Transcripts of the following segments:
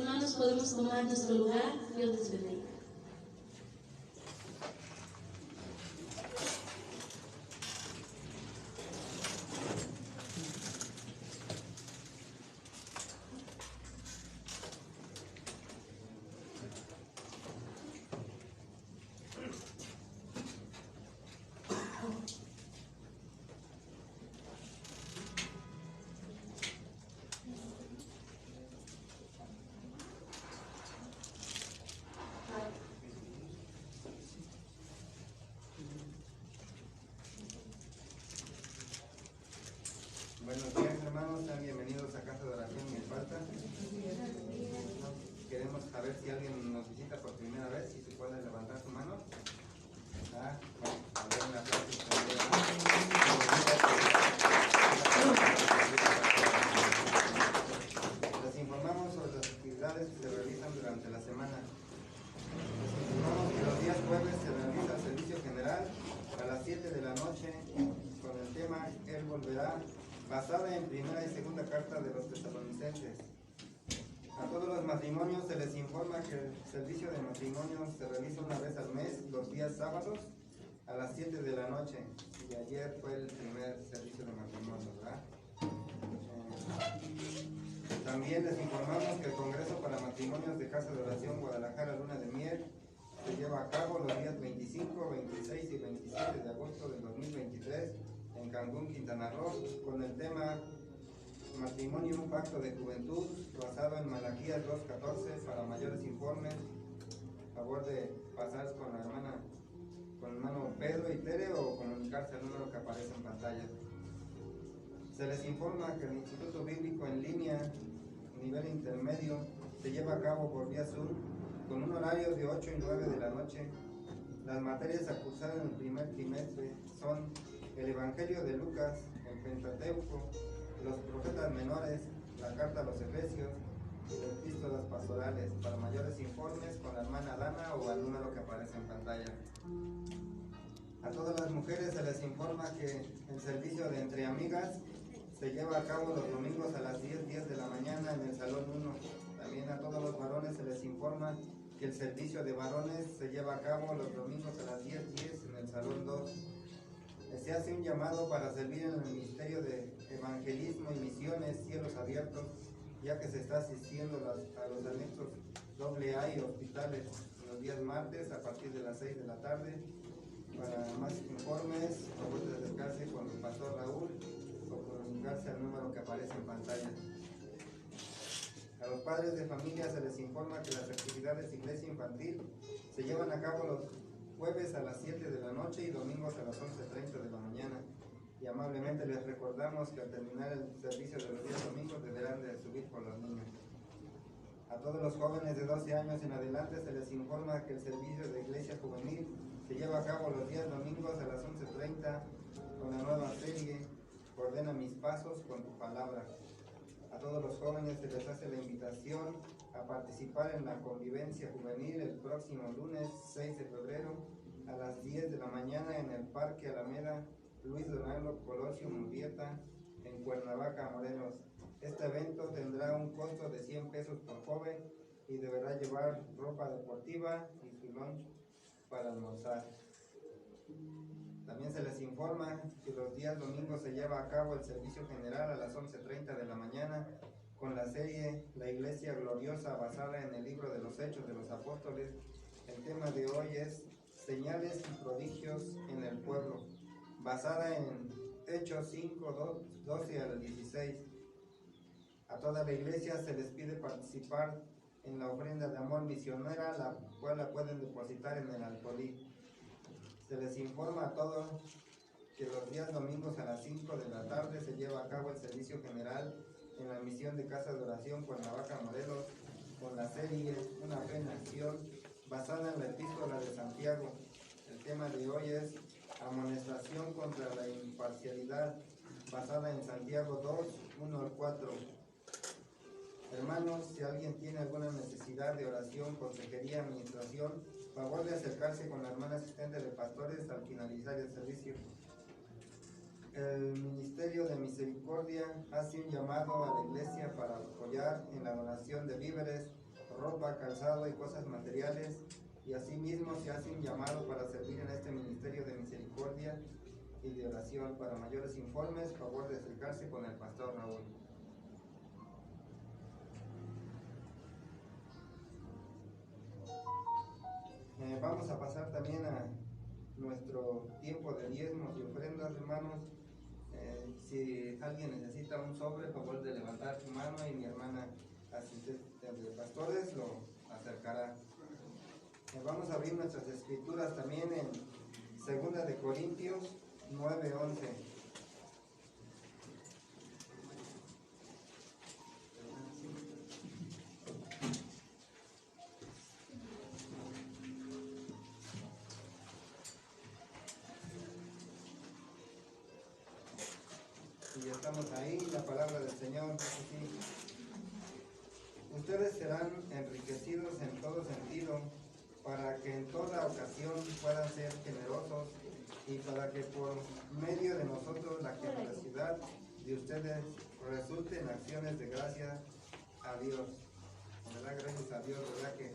hermanos, podemos tomar nuestro lugar. Dios les bendiga. Buenos días, hermanos, sean bienvenidos a Casa de Oración Milpalta. Queremos saber si alguien nos visita por primera vez, si se puede levantar su mano. Bueno, a ver una plática. Les informamos sobre las actividades que se realizan durante la semana. Les informamos que los días jueves se realiza el servicio general a las 7 de la noche con el tema Él volverá, basada en primera y segunda carta de los tesalonicenses. A todos los matrimonios se les informa que el servicio de matrimonio se realiza una vez al mes, los días sábados, a las 7 de la noche. Y ayer fue el primer servicio de matrimonio, ¿verdad? También les informamos que el Congreso para Matrimonios de Casa de Oración Guadalajara Luna de Miel se lleva a cabo los días 25, 26 y 27 de agosto del 2023 en Cancún, Quintana Roo, con el tema Matrimonio, un pacto de juventud, basado en Malaquías 2.14. Para mayores informes, favor de pasar con el hermano Pedro y Tere, o comunicarse al número que aparece en pantalla. Se les informa que el Instituto Bíblico en línea, nivel intermedio, se lleva a cabo por vía Zoom, con un horario de 8 y 9 de la noche. Las materias a cursar en el primer trimestre son el Evangelio de Lucas, el Pentateuco, los profetas menores, la carta a los Efesios y las epístolas pastorales. Para mayores informes, con la hermana Dana o al número que aparece en pantalla. A todas las mujeres se les informa que el servicio de Entre Amigas se lleva a cabo los domingos a las 10:10 de la mañana en el Salón 1. También a todos los varones se les informa que el servicio de varones se lleva a cabo los domingos a las 10:10 en el Salón 2. Se hace un llamado para servir en el Ministerio de Evangelismo y Misiones Cielos Abiertos, ya que se está asistiendo a los anexos AA y hospitales los días martes a partir de las 6 de la tarde. Para más informes, favor de acercarse con el pastor Raúl o comunicarse al número que aparece en pantalla. A los padres de familia se les informa que las actividades de iglesia infantil se llevan a cabo los jueves a las 7 de la noche y domingos a las 11:30 de la mañana. Y amablemente les recordamos que al terminar el servicio de los días domingos deberán de subir por los niños. A todos los jóvenes de 12 años en adelante se les informa que el servicio de iglesia juvenil se lleva a cabo los días domingos a las 11:30 con la nueva serie Ordena mis pasos con tu palabra. A todos los jóvenes se les hace la invitación a participar en la convivencia juvenil el próximo lunes 6 de febrero a las 10 de la mañana en el Parque Alameda Luis Donaldo Colosio Murrieta en Cuernavaca, Morelos. Este evento tendrá un costo de 100 pesos por joven y deberá llevar ropa deportiva y su lunch para almorzar. También se les informa que los días domingos se lleva a cabo el servicio general a las 11:30 de la mañana con la serie La Iglesia Gloriosa, basada en el libro de los Hechos de los Apóstoles. El tema de hoy es Señales y prodigios en el pueblo, basada en Hechos 5:12 al 16. A toda la iglesia se les pide participar en la ofrenda de amor misionera, la cual la pueden depositar en el alfolí. Se les informa a todos que los días domingos a las 5 de la tarde se lleva a cabo el servicio general en la misión de Casa de Oración Cuernavaca, Morelos, con la serie Una fe en acción, basada en la epístola de Santiago. El tema de hoy es Amonestación contra la imparcialidad, basada en Santiago 2:1-4. Hermanos, si alguien tiene alguna necesidad de oración, consejería, administración, favor de acercarse con la hermana asistente de pastores al finalizar el servicio. El Ministerio de Misericordia hace un llamado a la iglesia para apoyar en la donación de víveres ropa, calzado y cosas materiales, y asimismo se hace un llamado para servir en este ministerio de misericordia y de oración. Para mayores informes, favor de acercarse con el pastor Raúl. Vamos a pasar también a nuestro tiempo de diezmos y ofrendas, hermanos. Si alguien necesita un sobre, favor de levantar su mano y mi hermana asistente de pastores lo acercará. Vamos a abrir nuestras escrituras también en 2 de Corintios 9:11. Y ya estamos ahí, la palabra del Señor dice así: ustedes serán enriquecidos en todo sentido, para que en toda ocasión puedan ser generosos, y para que por medio de nosotros la generosidad de ustedes resulte en acciones de gracia a Dios. ¿Verdad? Gracias a Dios, ¿verdad? Que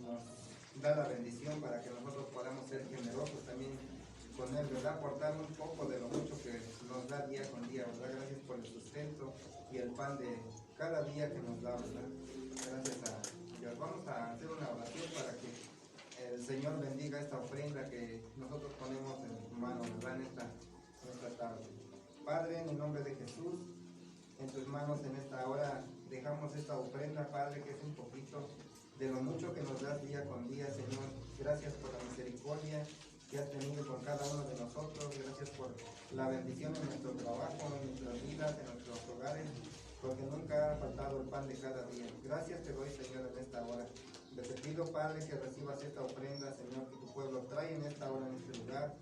nos da la bendición para que nosotros podamos ser generosos también con Él, ¿verdad? Aportar un poco de lo mucho que nos da día con día, ¿verdad? Gracias por el sustento y el pan de cada día que nos da, ¿verdad? Gracias a Dios. Vamos a hacer una oración para que el Señor bendiga esta ofrenda que nosotros ponemos en su mano, ¿verdad? En esta tarde. Padre, en el nombre de Jesús, en tus manos en esta hora dejamos esta ofrenda, Padre, que es un poquito de lo mucho que nos das día con día, Señor. Gracias por la misericordia que has tenido con cada uno de nosotros. Gracias por la bendición en nuestro trabajo, en nuestras vidas, en nuestros hogares, porque nunca ha faltado el pan de cada día. Gracias te doy, Señor, en esta hora. Te pido, Padre, que recibas esta ofrenda, Señor, que tu pueblo trae en esta hora, en este lugar,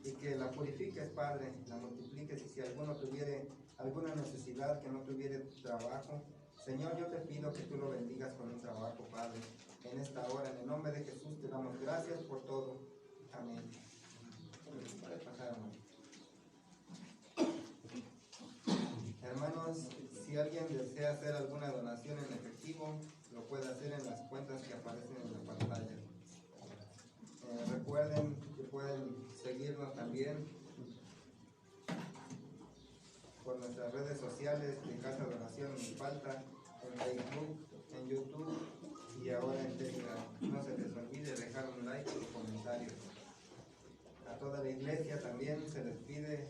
y que la purifiques, Padre, la multipliques, y si alguno tuviere alguna necesidad, que no tuviere trabajo, Señor, yo te pido que tú lo bendigas con un trabajo, Padre, en esta hora. En el nombre de Jesús te damos gracias por todo. Amén. Puede pasar, hermano. Hermanos, si alguien desea hacer alguna donación en efectivo, lo puede hacer en las cuentas que aparecen en la pantalla. Recuerden que pueden seguirnos también por nuestras redes sociales de Casa de Oración Sin Falta, en Facebook, en YouTube y ahora en Telegram. No se les olvide dejar un like y comentarios. A toda la iglesia también se les pide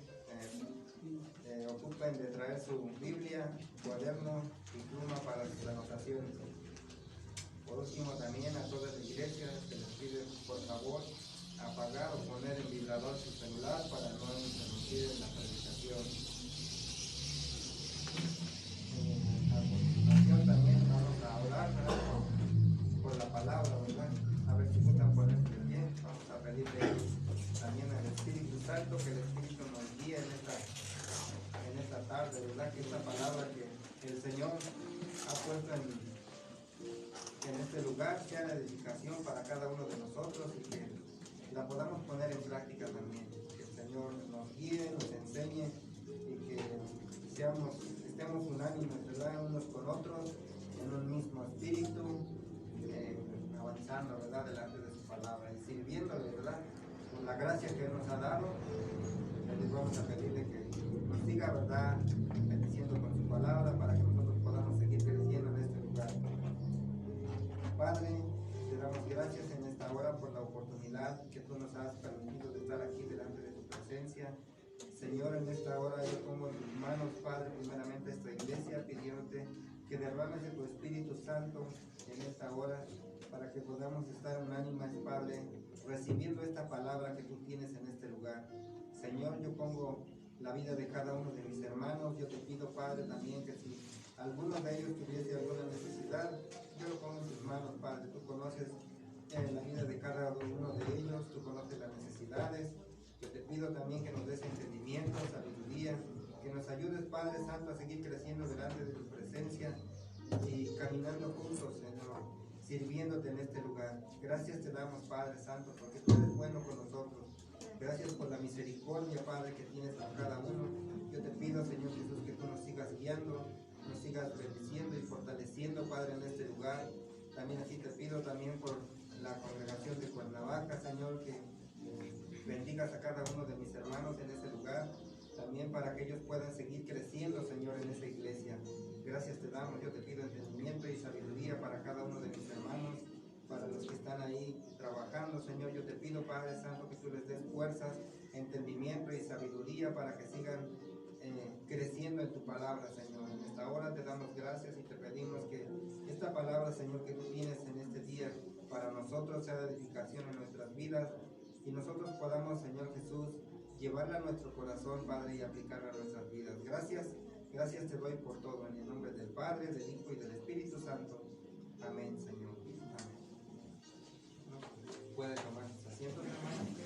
ocupen de traer su Biblia, cuaderno y pluma para sus anotaciones. Por último, también a toda la iglesia se les pide por favor apagar o poner en vibrador su celular para no interrumpir la predicación. A continuación también vamos a orar, ¿verdad? Por la palabra, ¿verdad? A ver si gustan ponerse bien. Vamos a pedirle también al Espíritu Santo que el Espíritu nos guíe en esta tarde, ¿verdad? Que esta palabra que el Señor ha puesto en este lugar sea la edificación para cada uno de nosotros y que la podamos poner en práctica también. Que el Señor nos guíe, nos enseñe y que estemos unánimes, ¿verdad? Unos con otros, en un mismo espíritu, avanzando, ¿verdad? Delante de su palabra y sirviéndole, ¿verdad? Con la gracia que Él nos ha dado, les vamos a pedirle que nos siga, ¿verdad? Bendiciendo con su palabra para que nosotros podamos seguir creciendo en este lugar. Padre, te damos gracias en esta hora por la oportunidad que tú nos has permitido de estar aquí delante de tu presencia. Señor, en esta hora yo pongo en tus manos, Padre, primeramente esta iglesia, pidiéndote que derrames de tu Espíritu Santo en esta hora para que podamos estar unánimes, Padre, recibiendo esta palabra que tú tienes en este lugar. Señor, yo pongo la vida de cada uno de mis hermanos. Yo te pido, Padre, también que si alguno de ellos tuviese alguna necesidad, yo lo pongo en tus manos, Padre. Tú conoces la vida de cada uno de ellos, tú conoces las necesidades. Yo te pido también que nos des entendimiento, sabiduría, que nos ayudes, Padre Santo, a seguir creciendo delante de tu presencia y caminando juntos, Señor, sirviéndote en este lugar. Gracias te damos, Padre Santo, porque tú eres bueno con nosotros. Gracias por la misericordia, Padre, que tienes con cada uno. Yo te pido, Señor Jesús, que tú nos sigas guiando, nos sigas bendiciendo y fortaleciendo, Padre, en este lugar. También así te pido también por la congregación de Cuernavaca, Señor, que bendigas a cada uno de mis hermanos en ese lugar, también para que ellos puedan seguir creciendo, Señor, en esa iglesia. Gracias te damos, yo te pido entendimiento y sabiduría para cada uno de mis hermanos, para los que están ahí trabajando, Señor. Yo te pido, Padre Santo, que tú les des fuerzas, entendimiento y sabiduría para que sigan creciendo en tu palabra, Señor. En esta hora te damos gracias y te pedimos que esta palabra, Señor, que tú tienes en este día para nosotros sea de edificación en nuestras vidas y nosotros podamos, Señor Jesús, llevarla a nuestro corazón, Padre, y aplicarla a nuestras vidas. Gracias te doy por todo, en el nombre del Padre, del Hijo y del Espíritu Santo. Amén, Señor. Amén. Puede tomar sus asientos, hermano.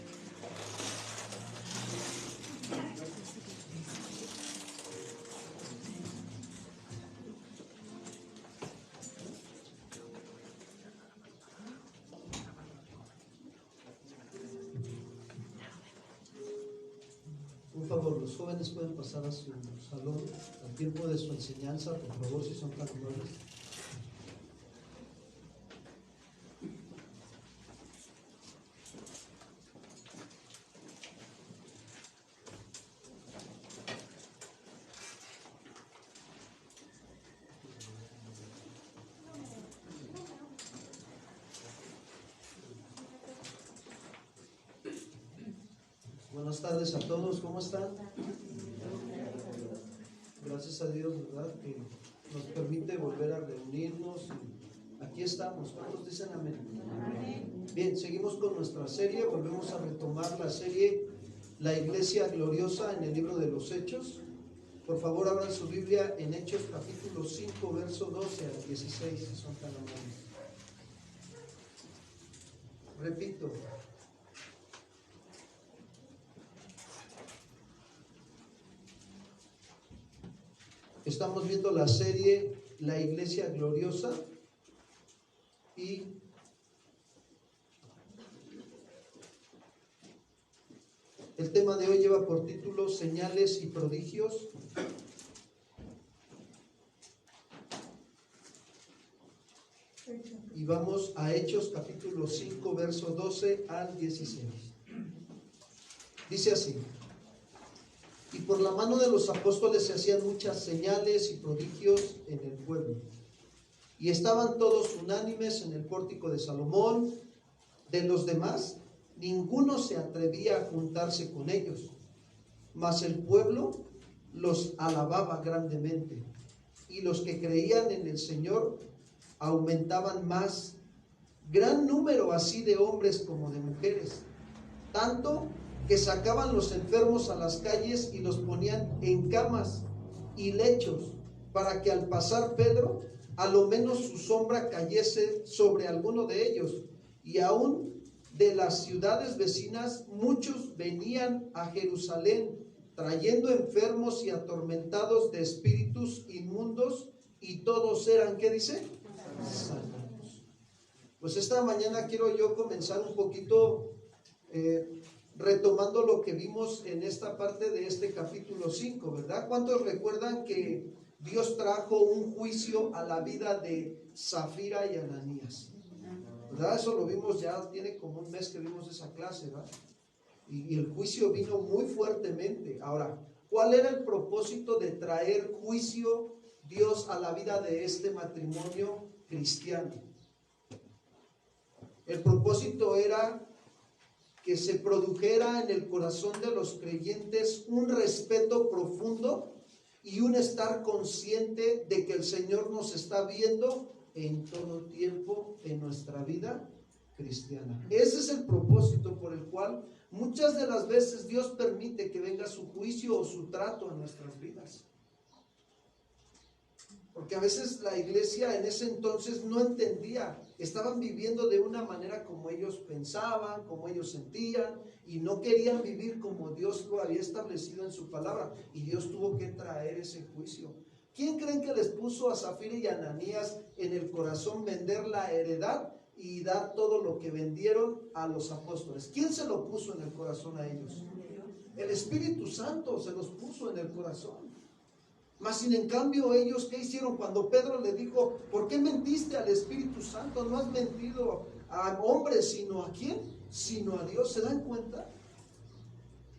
Por favor, los jóvenes pueden pasar a su salón al tiempo de su enseñanza, por favor, si son tan amables. Buenas tardes a todos, ¿cómo están? Gracias a Dios, ¿verdad? Que nos permite volver a reunirnos y aquí estamos. ¿Cuántos dicen amén? Amén. Bien, seguimos con nuestra serie, volvemos a retomar la serie La Iglesia Gloriosa en el libro de los Hechos. Por favor, abran su Biblia en Hechos capítulo 5, verso 12 al 16, si son tan amables. Repito. Estamos viendo la serie La Iglesia Gloriosa y el tema de hoy lleva por título Señales y Prodigios. Y vamos a Hechos capítulo 5, verso 12 al 16. Dice así: y por la mano de los apóstoles se hacían muchas señales y prodigios en el pueblo. Y estaban todos unánimes en el pórtico de Salomón. De los demás, ninguno se atrevía a juntarse con ellos, mas el pueblo los alababa grandemente. Y los que creían en el Señor aumentaban más, gran número así de hombres como de mujeres, tanto que sacaban los enfermos a las calles y los ponían en camas y lechos, para que al pasar Pedro, a lo menos su sombra cayese sobre alguno de ellos. Y aún de las ciudades vecinas muchos venían a Jerusalén, trayendo enfermos y atormentados de espíritus inmundos, y todos eran, ¿qué dice? Sanados. Pues esta mañana quiero yo comenzar un poquito retomando lo que vimos en esta parte de este capítulo 5, ¿verdad? ¿Cuántos recuerdan que Dios trajo un juicio a la vida de Zafira y Ananías? ¿Verdad? Eso lo vimos, ya tiene como un mes que vimos esa clase, ¿verdad? Y el juicio vino muy fuertemente. Ahora, ¿cuál era el propósito de traer juicio Dios a la vida de este matrimonio cristiano? El propósito era que se produjera en el corazón de los creyentes un respeto profundo y un estar consciente de que el Señor nos está viendo en todo tiempo en nuestra vida cristiana. Ese es el propósito por el cual muchas de las veces Dios permite que venga su juicio o su trato a nuestras vidas. Porque a veces la iglesia en ese entonces no entendía, estaban viviendo de una manera como ellos pensaban, como ellos sentían, y no querían vivir como Dios lo había establecido en su palabra, y Dios tuvo que traer ese juicio. ¿Quién creen que les puso a Zafira y a Ananías en el corazón vender la heredad y dar todo lo que vendieron a los apóstoles? ¿Quién se lo puso en el corazón a ellos? El Espíritu Santo se los puso en el corazón. Mas sin en cambio ellos, ¿qué hicieron? Cuando Pedro le dijo, ¿por qué mentiste al Espíritu Santo? No has mentido a hombres, sino ¿a quién? Sino a Dios. ¿Se dan cuenta?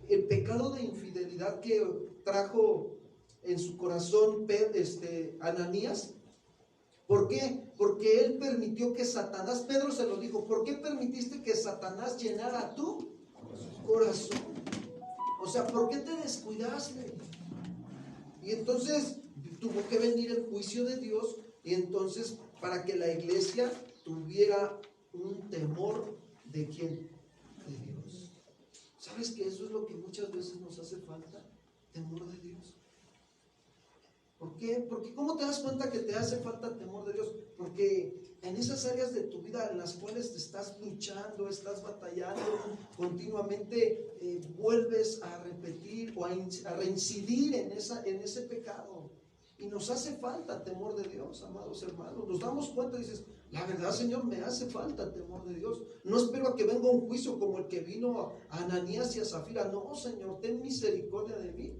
El pecado de infidelidad que trajo en su corazón Ananías. ¿Por qué? Porque él permitió que Satanás, Pedro se lo dijo, ¿por qué permitiste que Satanás llenara tu corazón? O sea, ¿por qué te descuidaste? Y entonces tuvo que venir el juicio de Dios, y entonces para que la iglesia tuviera un temor ¿de quién? De Dios. ¿Sabes que eso es lo que muchas veces nos hace falta? Temor de Dios. ¿Por qué? Porque ¿cómo te das cuenta que te hace falta temor de Dios? Porque en esas áreas de tu vida en las cuales te estás luchando, estás batallando continuamente, vuelves a repetir o a reincidir en ese pecado. Y nos hace falta temor de Dios, amados hermanos. Nos damos cuenta y dices, la verdad, Señor, me hace falta temor de Dios. No espero a que venga un juicio como el que vino a Ananías y a Zafira. No, Señor, ten misericordia de mí.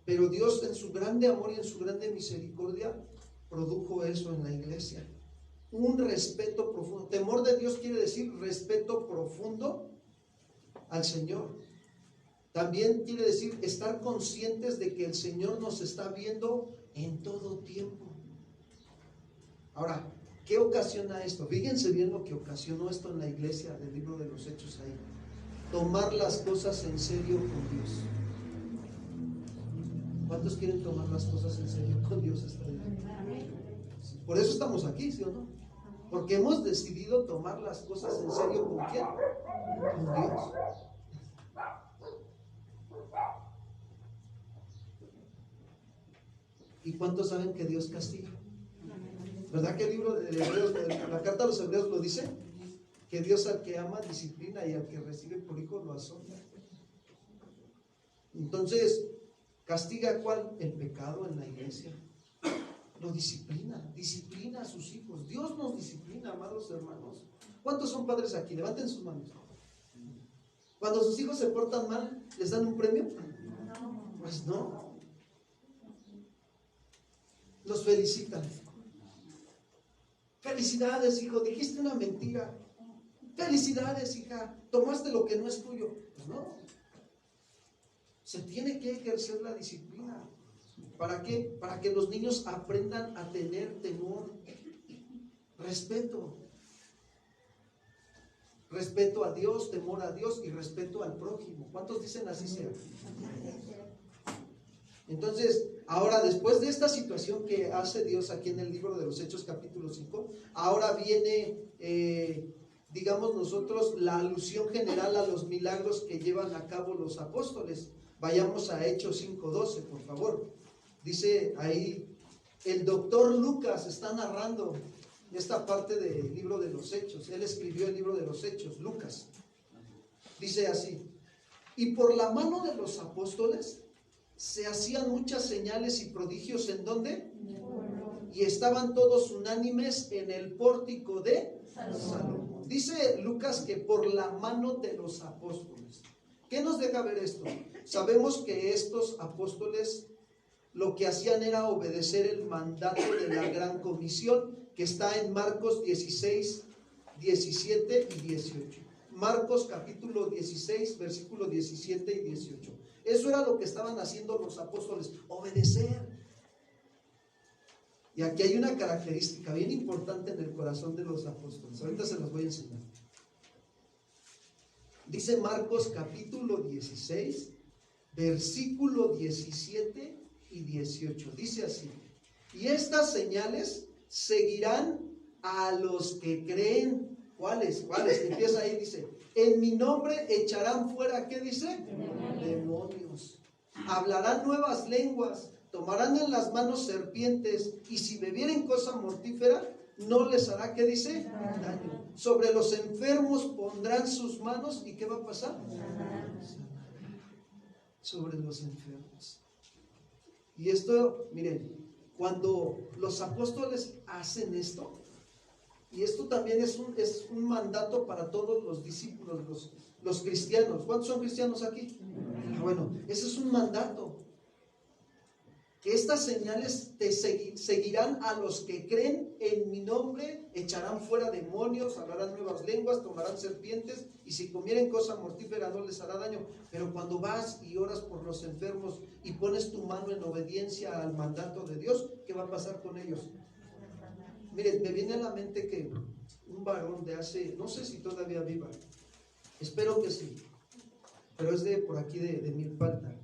Pero Dios en su grande amor y en su grande misericordia produjo eso en la iglesia. Un respeto profundo. Temor de Dios quiere decir respeto profundo al Señor. También quiere decir estar conscientes de que el Señor nos está viendo en todo tiempo. Ahora, ¿qué ocasiona esto? Fíjense bien lo que ocasionó esto en la iglesia del libro de los Hechos ahí. Tomar las cosas en serio con Dios. ¿Cuántos quieren tomar las cosas en serio con Dios esta día? Por eso estamos aquí, ¿sí o no? Porque hemos decidido tomar las cosas en serio ¿con quién? Con Dios. ¿Y cuántos saben que Dios castiga? ¿Verdad que el libro de Hebreos, la carta a los Hebreos lo dice? Que Dios al que ama disciplina y al que recibe por hijo lo azota. Entonces, ¿castiga cuál? El pecado en la iglesia. Lo disciplina a sus hijos. Dios nos disciplina, amados hermanos. ¿Cuántos son padres aquí? Levanten sus manos. Cuando sus hijos se portan mal, ¿les dan un premio? Pues no. Los felicitan. Felicidades, hijo, dijiste una mentira. Felicidades, hija, tomaste lo que no es tuyo. Pues no. Se tiene que ejercer la disciplina. ¿Para qué? Para que los niños aprendan a tener temor, respeto. Respeto a Dios, temor a Dios y respeto al prójimo. ¿Cuántos dicen así sea? Entonces, ahora después de esta situación que hace Dios aquí en el libro de los Hechos capítulo 5, ahora viene, digamos nosotros, la alusión general a los milagros que llevan a cabo los apóstoles. Vayamos a Hechos 5:12, por favor. Dice ahí, el doctor Lucas está narrando esta parte del libro de los Hechos. Él escribió el libro de los Hechos, Lucas. Dice así, y por la mano de los apóstoles se hacían muchas señales y prodigios. ¿En dónde? Y estaban todos unánimes en el pórtico de Salomón. Dice Lucas que por la mano de los apóstoles. ¿Qué nos deja ver esto? Sabemos que estos apóstoles lo que hacían era obedecer el mandato de la gran comisión que está en Marcos 16, 17 y 18. Marcos capítulo 16, versículo 17 y 18. Eso era lo que estaban haciendo los apóstoles, obedecer. Y aquí hay una característica bien importante en el corazón de los apóstoles. Ahorita se los voy a enseñar. Dice Marcos capítulo 16, versículo 17 y 18. Dice así, y estas señales seguirán a los que creen. ¿Cuáles? Empieza ahí, dice, en mi nombre echarán fuera, ¿qué dice? Demonios. Hablarán nuevas lenguas, tomarán en las manos serpientes, y si bebieren cosa mortífera, no les hará, ¿qué dice? Daño. Sobre los enfermos pondrán sus manos, ¿y qué va a pasar? Sobre los enfermos. Y esto, miren, cuando los apóstoles hacen esto, y esto también es un mandato para todos los discípulos, los cristianos. ¿Cuántos son cristianos aquí? Bueno, ese es un mandato. que estas señales te seguirán a los que creen en mi nombre, echarán fuera demonios, hablarán nuevas lenguas, tomarán serpientes, y si comieren cosa mortífera no les hará daño. Pero cuando vas y oras por los enfermos y pones tu mano en obediencia al mandato de Dios, ¿qué va a pasar con ellos? Miren, me viene a la mente que un varón de hace, no sé si todavía viva, espero que sí, pero es de por aquí de Milpalta.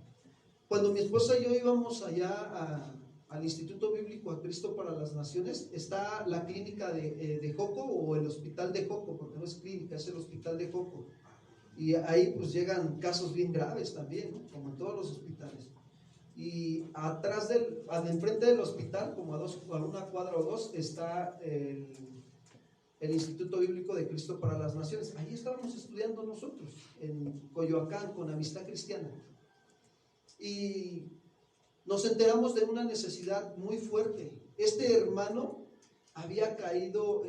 Cuando mi esposa y yo íbamos allá al Instituto Bíblico a Cristo para las Naciones, está la clínica de Joco, o el hospital de Joco, porque no es clínica, es el hospital de Joco. Y ahí pues llegan casos bien graves también, ¿no? Como en todos los hospitales. Y atrás enfrente del hospital, como a una cuadra o dos, está el Instituto Bíblico de Cristo para las Naciones. Ahí estábamos estudiando nosotros, en Coyoacán, con Amistad Cristiana. Y nos enteramos de una necesidad muy fuerte. Este hermano había caído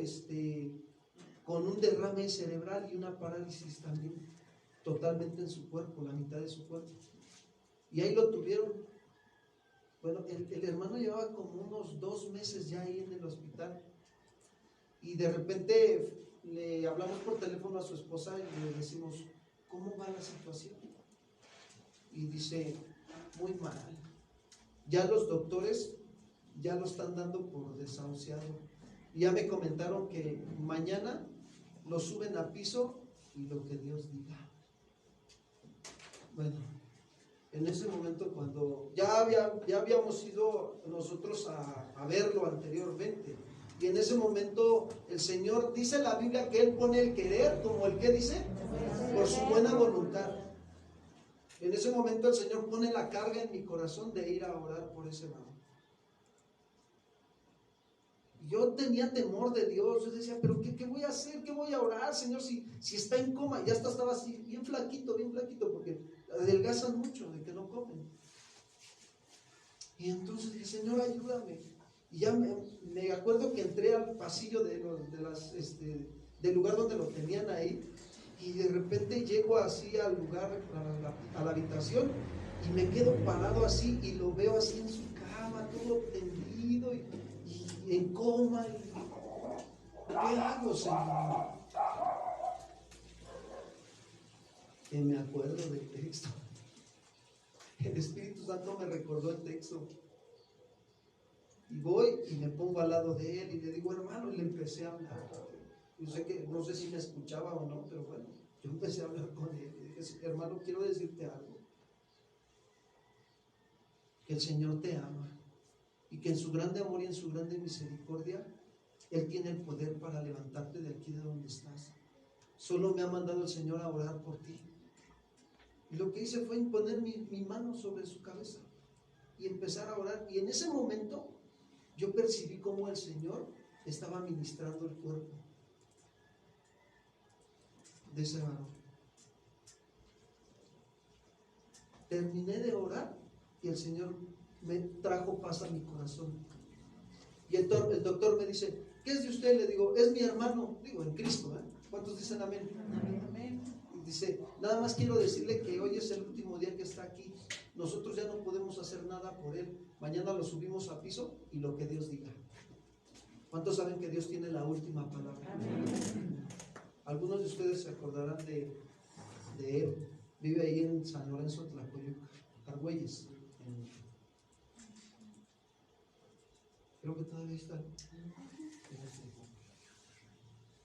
con un derrame cerebral y una parálisis también, totalmente en su cuerpo, la mitad de su cuerpo. Y ahí lo tuvieron. Bueno, el hermano llevaba como unos 2 meses ya ahí en el hospital. Y de repente le hablamos por teléfono a su esposa y le decimos, ¿cómo va la situación? Y dice, muy mal. Ya los doctores ya lo están dando por desahuciado. Y ya me comentaron que mañana lo suben a piso y lo que Dios diga. Bueno, en ese momento, cuando ya habíamos ido nosotros a verlo anteriormente, y en ese momento el Señor, dice la Biblia que Él pone el querer como el que dice, por su buena voluntad. En ese momento el Señor pone la carga en mi corazón de ir a orar por ese hermano. Yo tenía temor de Dios. Yo decía, pero ¿qué voy a hacer? ¿Qué voy a orar, Señor? Si está en coma, ya estaba así, bien flaquito, porque adelgazan mucho de que no comen. Y entonces dije, Señor, ayúdame. Y ya me acuerdo que entré al pasillo del lugar donde lo tenían ahí. Y de repente llego así al lugar, a la habitación, y me quedo parado así y lo veo así en su cama, todo tendido y en coma. ¿Qué hago, Señor? Que me acuerdo del texto. El Espíritu Santo me recordó el texto. Y voy y me pongo al lado de él y le digo, hermano, y le empecé a hablar. No sé si me escuchaba o no, pero bueno, yo empecé a hablar con él y dije, hermano, quiero decirte algo, que el Señor te ama y que en su grande amor y en su grande misericordia Él tiene el poder para levantarte de aquí de donde estás. Solo me ha mandado el Señor a orar por ti. Y lo que hice fue imponer mi mano sobre su cabeza y empezar a orar, y en ese momento yo percibí cómo el Señor estaba ministrando el cuerpo de ese varón. Terminé de orar y el Señor me trajo paz a mi corazón. Y el doctor me dice, ¿qué es de usted? Le digo, es mi hermano, digo, en Cristo, ¿eh? ¿Cuántos dicen amén? Amén. Y dice, nada más quiero decirle que hoy es el último día que está aquí. Nosotros ya no podemos hacer nada por él. Mañana lo subimos a piso y lo que Dios diga. ¿Cuántos saben que Dios tiene la última palabra? Amén. Algunos de ustedes se acordarán de él. Vive ahí en San Lorenzo, Tlacoyuca, Argüelles. Creo que todavía está.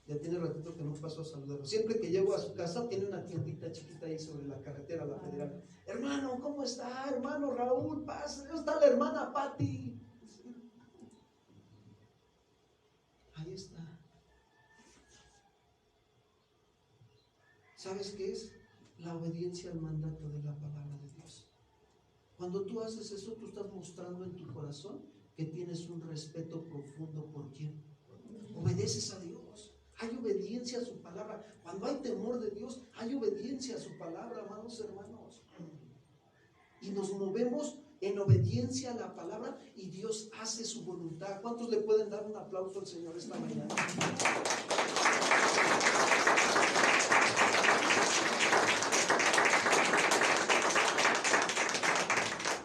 Ya tiene ratito que no paso a saludarlo. Siempre que llego a su casa, tiene una tiendita chiquita ahí sobre la carretera, la Federal. Hermano, ¿cómo está? Hermano Raúl, pasa. ¿Dónde está la hermana Patti? Ahí está. ¿Sabes qué es? La obediencia al mandato de la palabra de Dios. Cuando tú haces eso, tú estás mostrando en tu corazón que tienes un respeto profundo por quién. Obedeces a Dios. Hay obediencia a su palabra. Cuando hay temor de Dios, hay obediencia a su palabra, amados hermanos. Y nos movemos en obediencia a la palabra y Dios hace su voluntad. ¿Cuántos le pueden dar un aplauso al Señor esta mañana?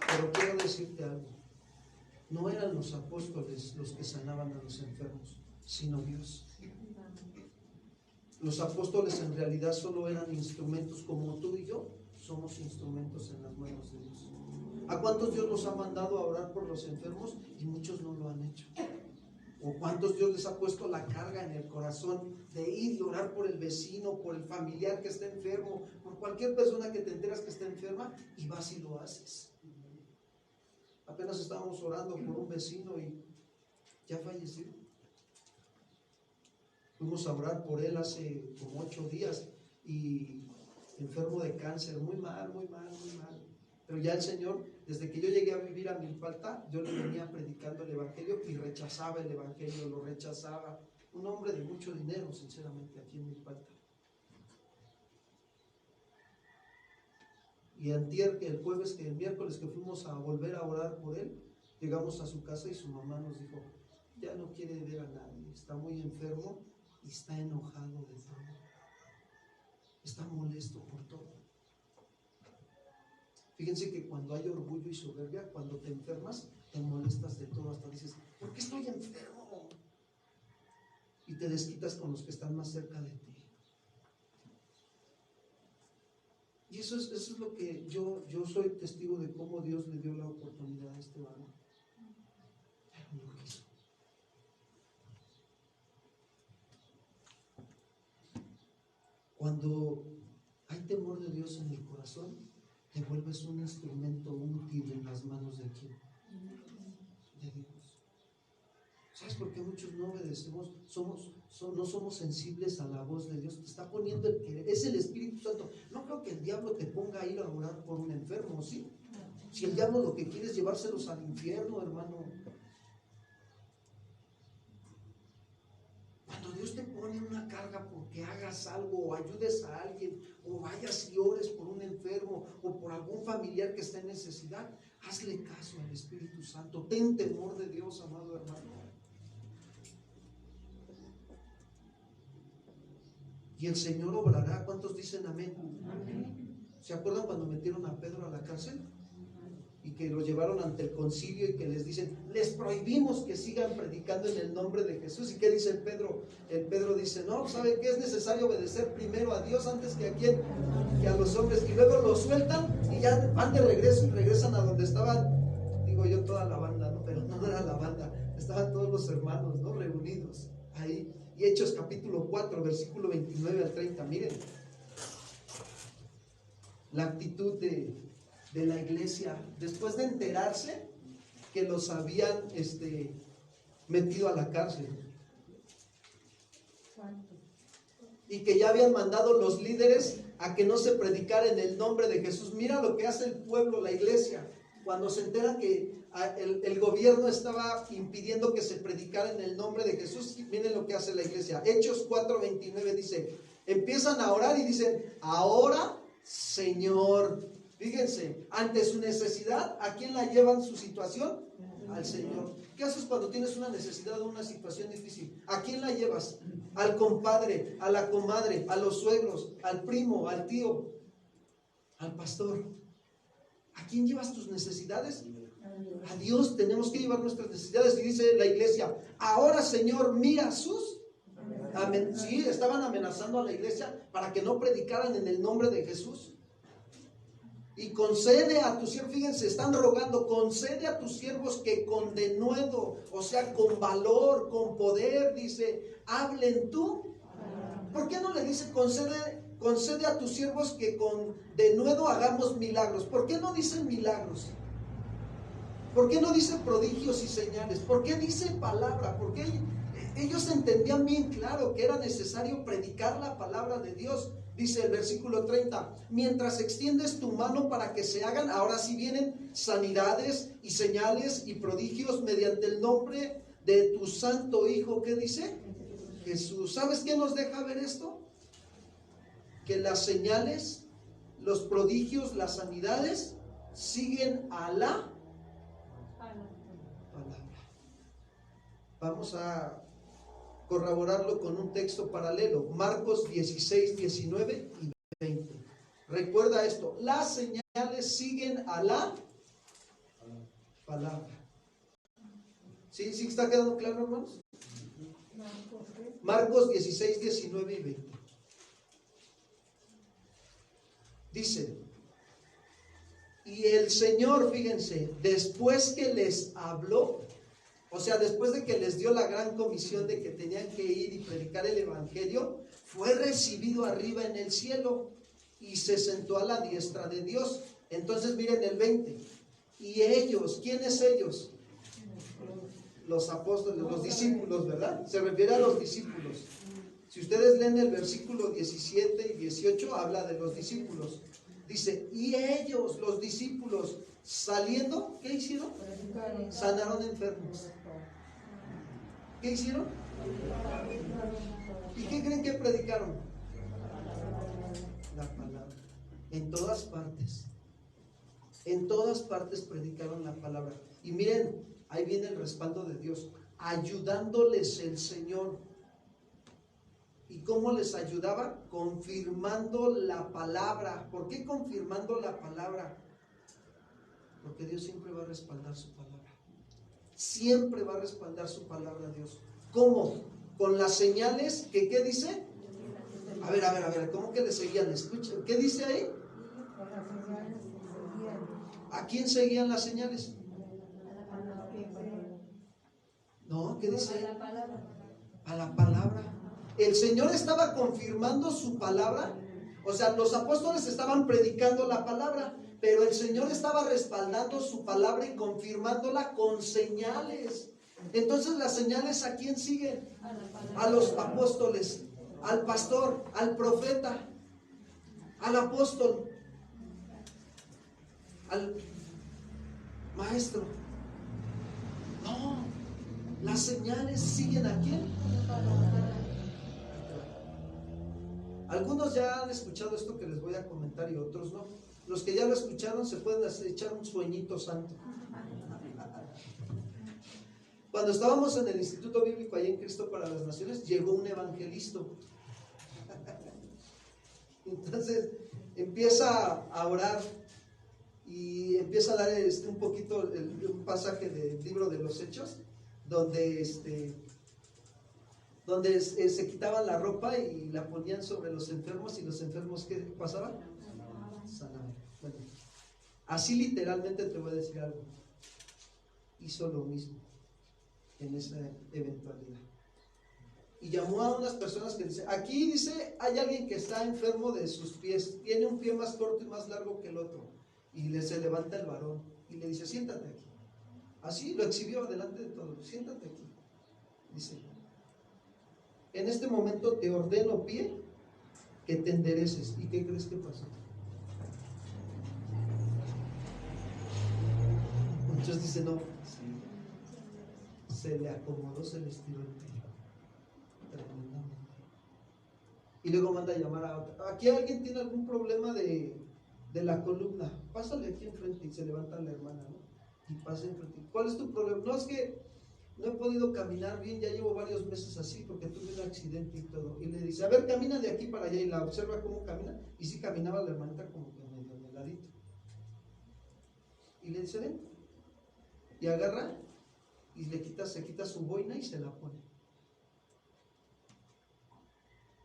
Pero quiero decirte algo. No eran los apóstoles los que sanaban a los enfermos, sino Dios. Los apóstoles en realidad solo eran instrumentos, como tú y yo somos instrumentos en las manos de Dios. ¿A cuántos Dios los ha mandado a orar por los enfermos? Y muchos no lo han hecho. ¿O cuántos Dios les ha puesto la carga en el corazón de ir y orar por el vecino, por el familiar que está enfermo, por cualquier persona que te enteras que está enferma, y vas y lo haces? Apenas estábamos orando por un vecino y ya falleció. Fuimos a orar por él hace como 8 días y enfermo de cáncer, muy mal, muy mal, muy mal. Pero ya el Señor, desde que yo llegué a vivir a Milpalta, yo le venía predicando el Evangelio y rechazaba el Evangelio, lo rechazaba. Un hombre de mucho dinero, sinceramente, aquí en Milpalta. Y el miércoles que fuimos a volver a orar por él, llegamos a su casa y su mamá nos dijo, ya no quiere ver a nadie, está muy enfermo y está enojado de todo. Está molesto por todo. Fíjense que cuando hay orgullo y soberbia, cuando te enfermas, te molestas de todo, hasta dices, ¿por qué estoy enfermo? Y te desquitas con los que están más cerca de ti. Y eso es lo que yo soy testigo de cómo Dios le dio la oportunidad a este varón. Pero no quiso. Cuando hay temor de Dios en el corazón, te vuelves un instrumento útil en las manos de quién? De Dios. ¿Sabes por qué muchos no obedecemos? No somos sensibles a la voz de Dios. Te está poniendo el querer. Es el Espíritu Santo. No creo que el diablo te ponga a ir a orar por un enfermo, ¿sí? Si el diablo lo que quiere es llevárselos al infierno, hermano. Cuando Dios te pone una carga porque hagas algo o ayudes a alguien o vayas y ores por un enfermo o por algún familiar que está en necesidad, hazle caso al Espíritu Santo. Ten temor de Dios, amado hermano. Y el Señor obrará. ¿Cuántos dicen amén? Amén. ¿Se acuerdan cuando metieron a Pedro a la cárcel? Y que lo llevaron ante el concilio y que les dicen, les prohibimos que sigan predicando en el nombre de Jesús. ¿Y qué dice el Pedro? El Pedro dice, no, ¿sabe qué? Es necesario obedecer primero a Dios antes que a quién, que a los hombres. Y luego lo sueltan y ya van de regreso y regresan a donde estaban, digo yo, toda la banda, ¿no? Pero no era la banda, estaban todos los hermanos, ¿no? Reunidos ahí. Y Hechos capítulo 4, versículo 29 al 30, miren la actitud de la iglesia después de enterarse que los habían metido a la cárcel y que ya habían mandado los líderes a que no se predicara en el nombre de Jesús. Mira lo que hace el pueblo, la iglesia, cuando se entera que el gobierno estaba impidiendo que se predicara en el nombre de Jesús. Miren lo que hace la iglesia. Hechos 4:29 dice, empiezan a orar y dicen, ahora Señor. Fíjense, ante su necesidad, ¿a quién la llevan su situación? Al Señor. ¿Qué haces cuando tienes una necesidad o una situación difícil? ¿A quién la llevas? Al compadre, a la comadre, a los suegros, al primo, al tío, al pastor. ¿A quién llevas tus necesidades? A Dios tenemos que llevar nuestras necesidades. Y dice la iglesia, ahora Señor, mira sus... Sí, estaban amenazando a la iglesia para que no predicaran en el nombre de Jesús. Y concede a tus siervos, fíjense, están rogando, concede a tus siervos que con denuedo, o sea, con valor, con poder, dice, hablen tú. ¿Por qué no le dice concede a tus siervos que con denuedo hagamos milagros? ¿Por qué no dicen milagros? ¿Por qué no dice prodigios y señales? ¿Por qué dice palabra? Porque ellos entendían bien claro que era necesario predicar la palabra de Dios. Dice el versículo 30, mientras extiendes tu mano para que se hagan, ahora sí vienen sanidades y señales y prodigios mediante el nombre de tu santo Hijo. ¿Qué dice? Jesús. ¿Sabes qué nos deja ver esto? Que las señales, los prodigios, las sanidades siguen a la palabra. Vamos a corroborarlo con un texto paralelo, Marcos 16, 19 y 20. Recuerda esto, las señales siguen a la palabra. ¿Sí? ¿Sí está quedando claro, hermanos? Marcos 16, 19 y 20. Dice, y el Señor, fíjense, después que les habló, o sea, después de que les dio la gran comisión de que tenían que ir y predicar el evangelio, fue recibido arriba en el cielo y se sentó a la diestra de Dios. Entonces miren el 20. Y ellos, ¿quiénes ellos? Los apóstoles, los discípulos, ¿verdad? Se refiere a los discípulos. Si ustedes leen el versículo 17 y 18, habla de los discípulos. Dice, y ellos, los discípulos, saliendo, ¿qué hicieron? Sanaron enfermos. ¿Qué hicieron? ¿Y qué creen que predicaron? La palabra. En todas partes. En todas partes predicaron la palabra. Y miren, ahí viene el respaldo de Dios, ayudándoles el Señor. ¿Y cómo les ayudaba? Confirmando la palabra. ¿Por qué confirmando la palabra? Porque Dios siempre va a respaldar su palabra. Siempre va a respaldar su palabra, Dios. ¿Cómo? Con las señales que, ¿qué dice? A ver, ¿cómo que le seguían? Escuchen, ¿qué dice ahí? ¿A quién seguían las señales? No, ¿qué dice? A la palabra. El Señor estaba confirmando su palabra. O sea, los apóstoles estaban predicando la palabra, pero el Señor estaba respaldando su palabra y confirmándola con señales. Entonces, las señales, ¿a quién siguen? A los apóstoles, al pastor, al profeta, al apóstol, al maestro. No, las señales siguen ¿a quién? Algunos ya han escuchado esto que les voy a comentar y otros no. Los que ya lo escucharon se pueden echar un sueñito santo. Cuando estábamos en el Instituto Bíblico allá en Cristo para las Naciones, llegó un evangelista. Entonces empieza a orar y empieza a dar un poquito un pasaje del libro de los Hechos, donde se quitaban la ropa y la ponían sobre los enfermos, y los enfermos, ¿qué pasaban? Sanaban. Bueno, así literalmente te voy a decir algo. Hizo lo mismo en esa eventualidad. Y llamó a unas personas que dice, aquí dice, hay alguien que está enfermo de sus pies, tiene un pie más corto y más largo que el otro. Y se levanta el varón y le dice, siéntate aquí. Así lo exhibió delante de todos, siéntate aquí. Dice, en este momento te ordeno, pie, que te endereces. ¿Y qué crees que pasó? Muchos dicen, no, sí, se le acomodó, se le estiró el pie. Tremendamente. Y luego manda a llamar a otra. Aquí alguien tiene algún problema de la columna. Pásale aquí enfrente. Y se levanta la hermana, ¿no? Y pasa enfrente. ¿Cuál es tu problema? No, es que no he podido caminar bien, ya llevo varios meses así porque tuve un accidente y todo. Y le dice, a ver, camina de aquí para allá, y la observa cómo camina. Y sí caminaba la hermanita como que medio de ladito. Y le dice, ven. Y agarra y se quita su boina y se la pone.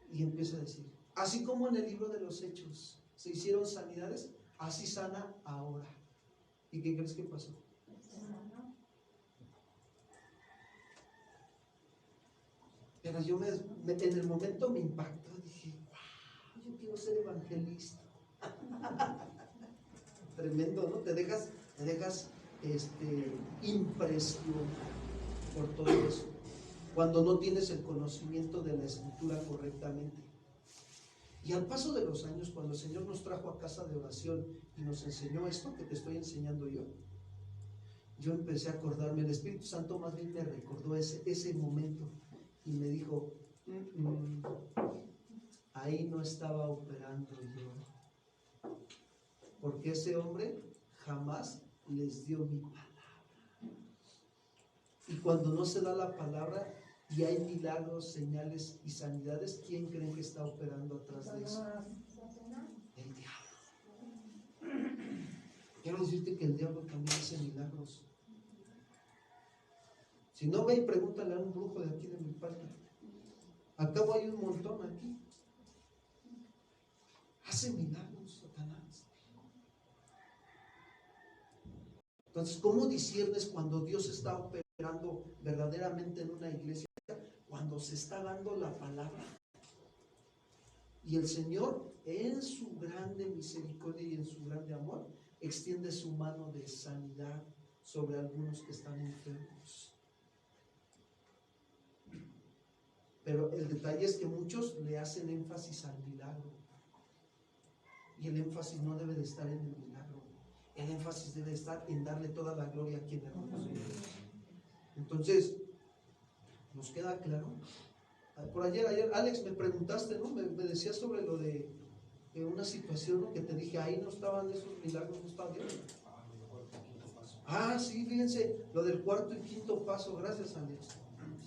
Y empieza a decir, así como en el libro de los Hechos se hicieron sanidades, así sana ahora. ¿Y qué crees que pasó? Pero yo en el momento me impactó, dije, wow, yo quiero ser evangelista. Tremendo, ¿no? Te dejas impresión por todo eso, cuando no tienes el conocimiento de la escritura correctamente. Y al paso de los años, cuando el Señor nos trajo a casa de oración y nos enseñó esto que te estoy enseñando yo empecé a acordarme, el Espíritu Santo más bien me recordó ese momento y me dijo, ahí no estaba operando yo, porque ese hombre jamás les dio mi palabra. Y cuando no se da la palabra y hay milagros, señales y sanidades, ¿quién creen que está operando atrás de eso? El diablo. Quiero decirte que el diablo también hace milagros. Si no, ve y pregúntale a un brujo de aquí de Milpalta. Al cabo hay un montón aquí. Hace milagros, Satanás. Entonces, ¿cómo disiernes cuando Dios está operando verdaderamente en una iglesia? Cuando se está dando la palabra. Y el Señor, en su grande misericordia y en su grande amor, extiende su mano de sanidad sobre algunos que están enfermos. Pero el detalle es que muchos le hacen énfasis al milagro. Y el énfasis no debe de estar en el milagro. El énfasis debe estar en darle toda la gloria a quien hermanos. Entonces, ¿nos queda claro? Por ayer, Alex, me preguntaste, ¿no? Me decías sobre lo de una situación, ¿no? Que te dije, ahí no estaban esos milagros, no estaba Dios. Ah, sí, fíjense, lo del cuarto y quinto paso, gracias, Alex.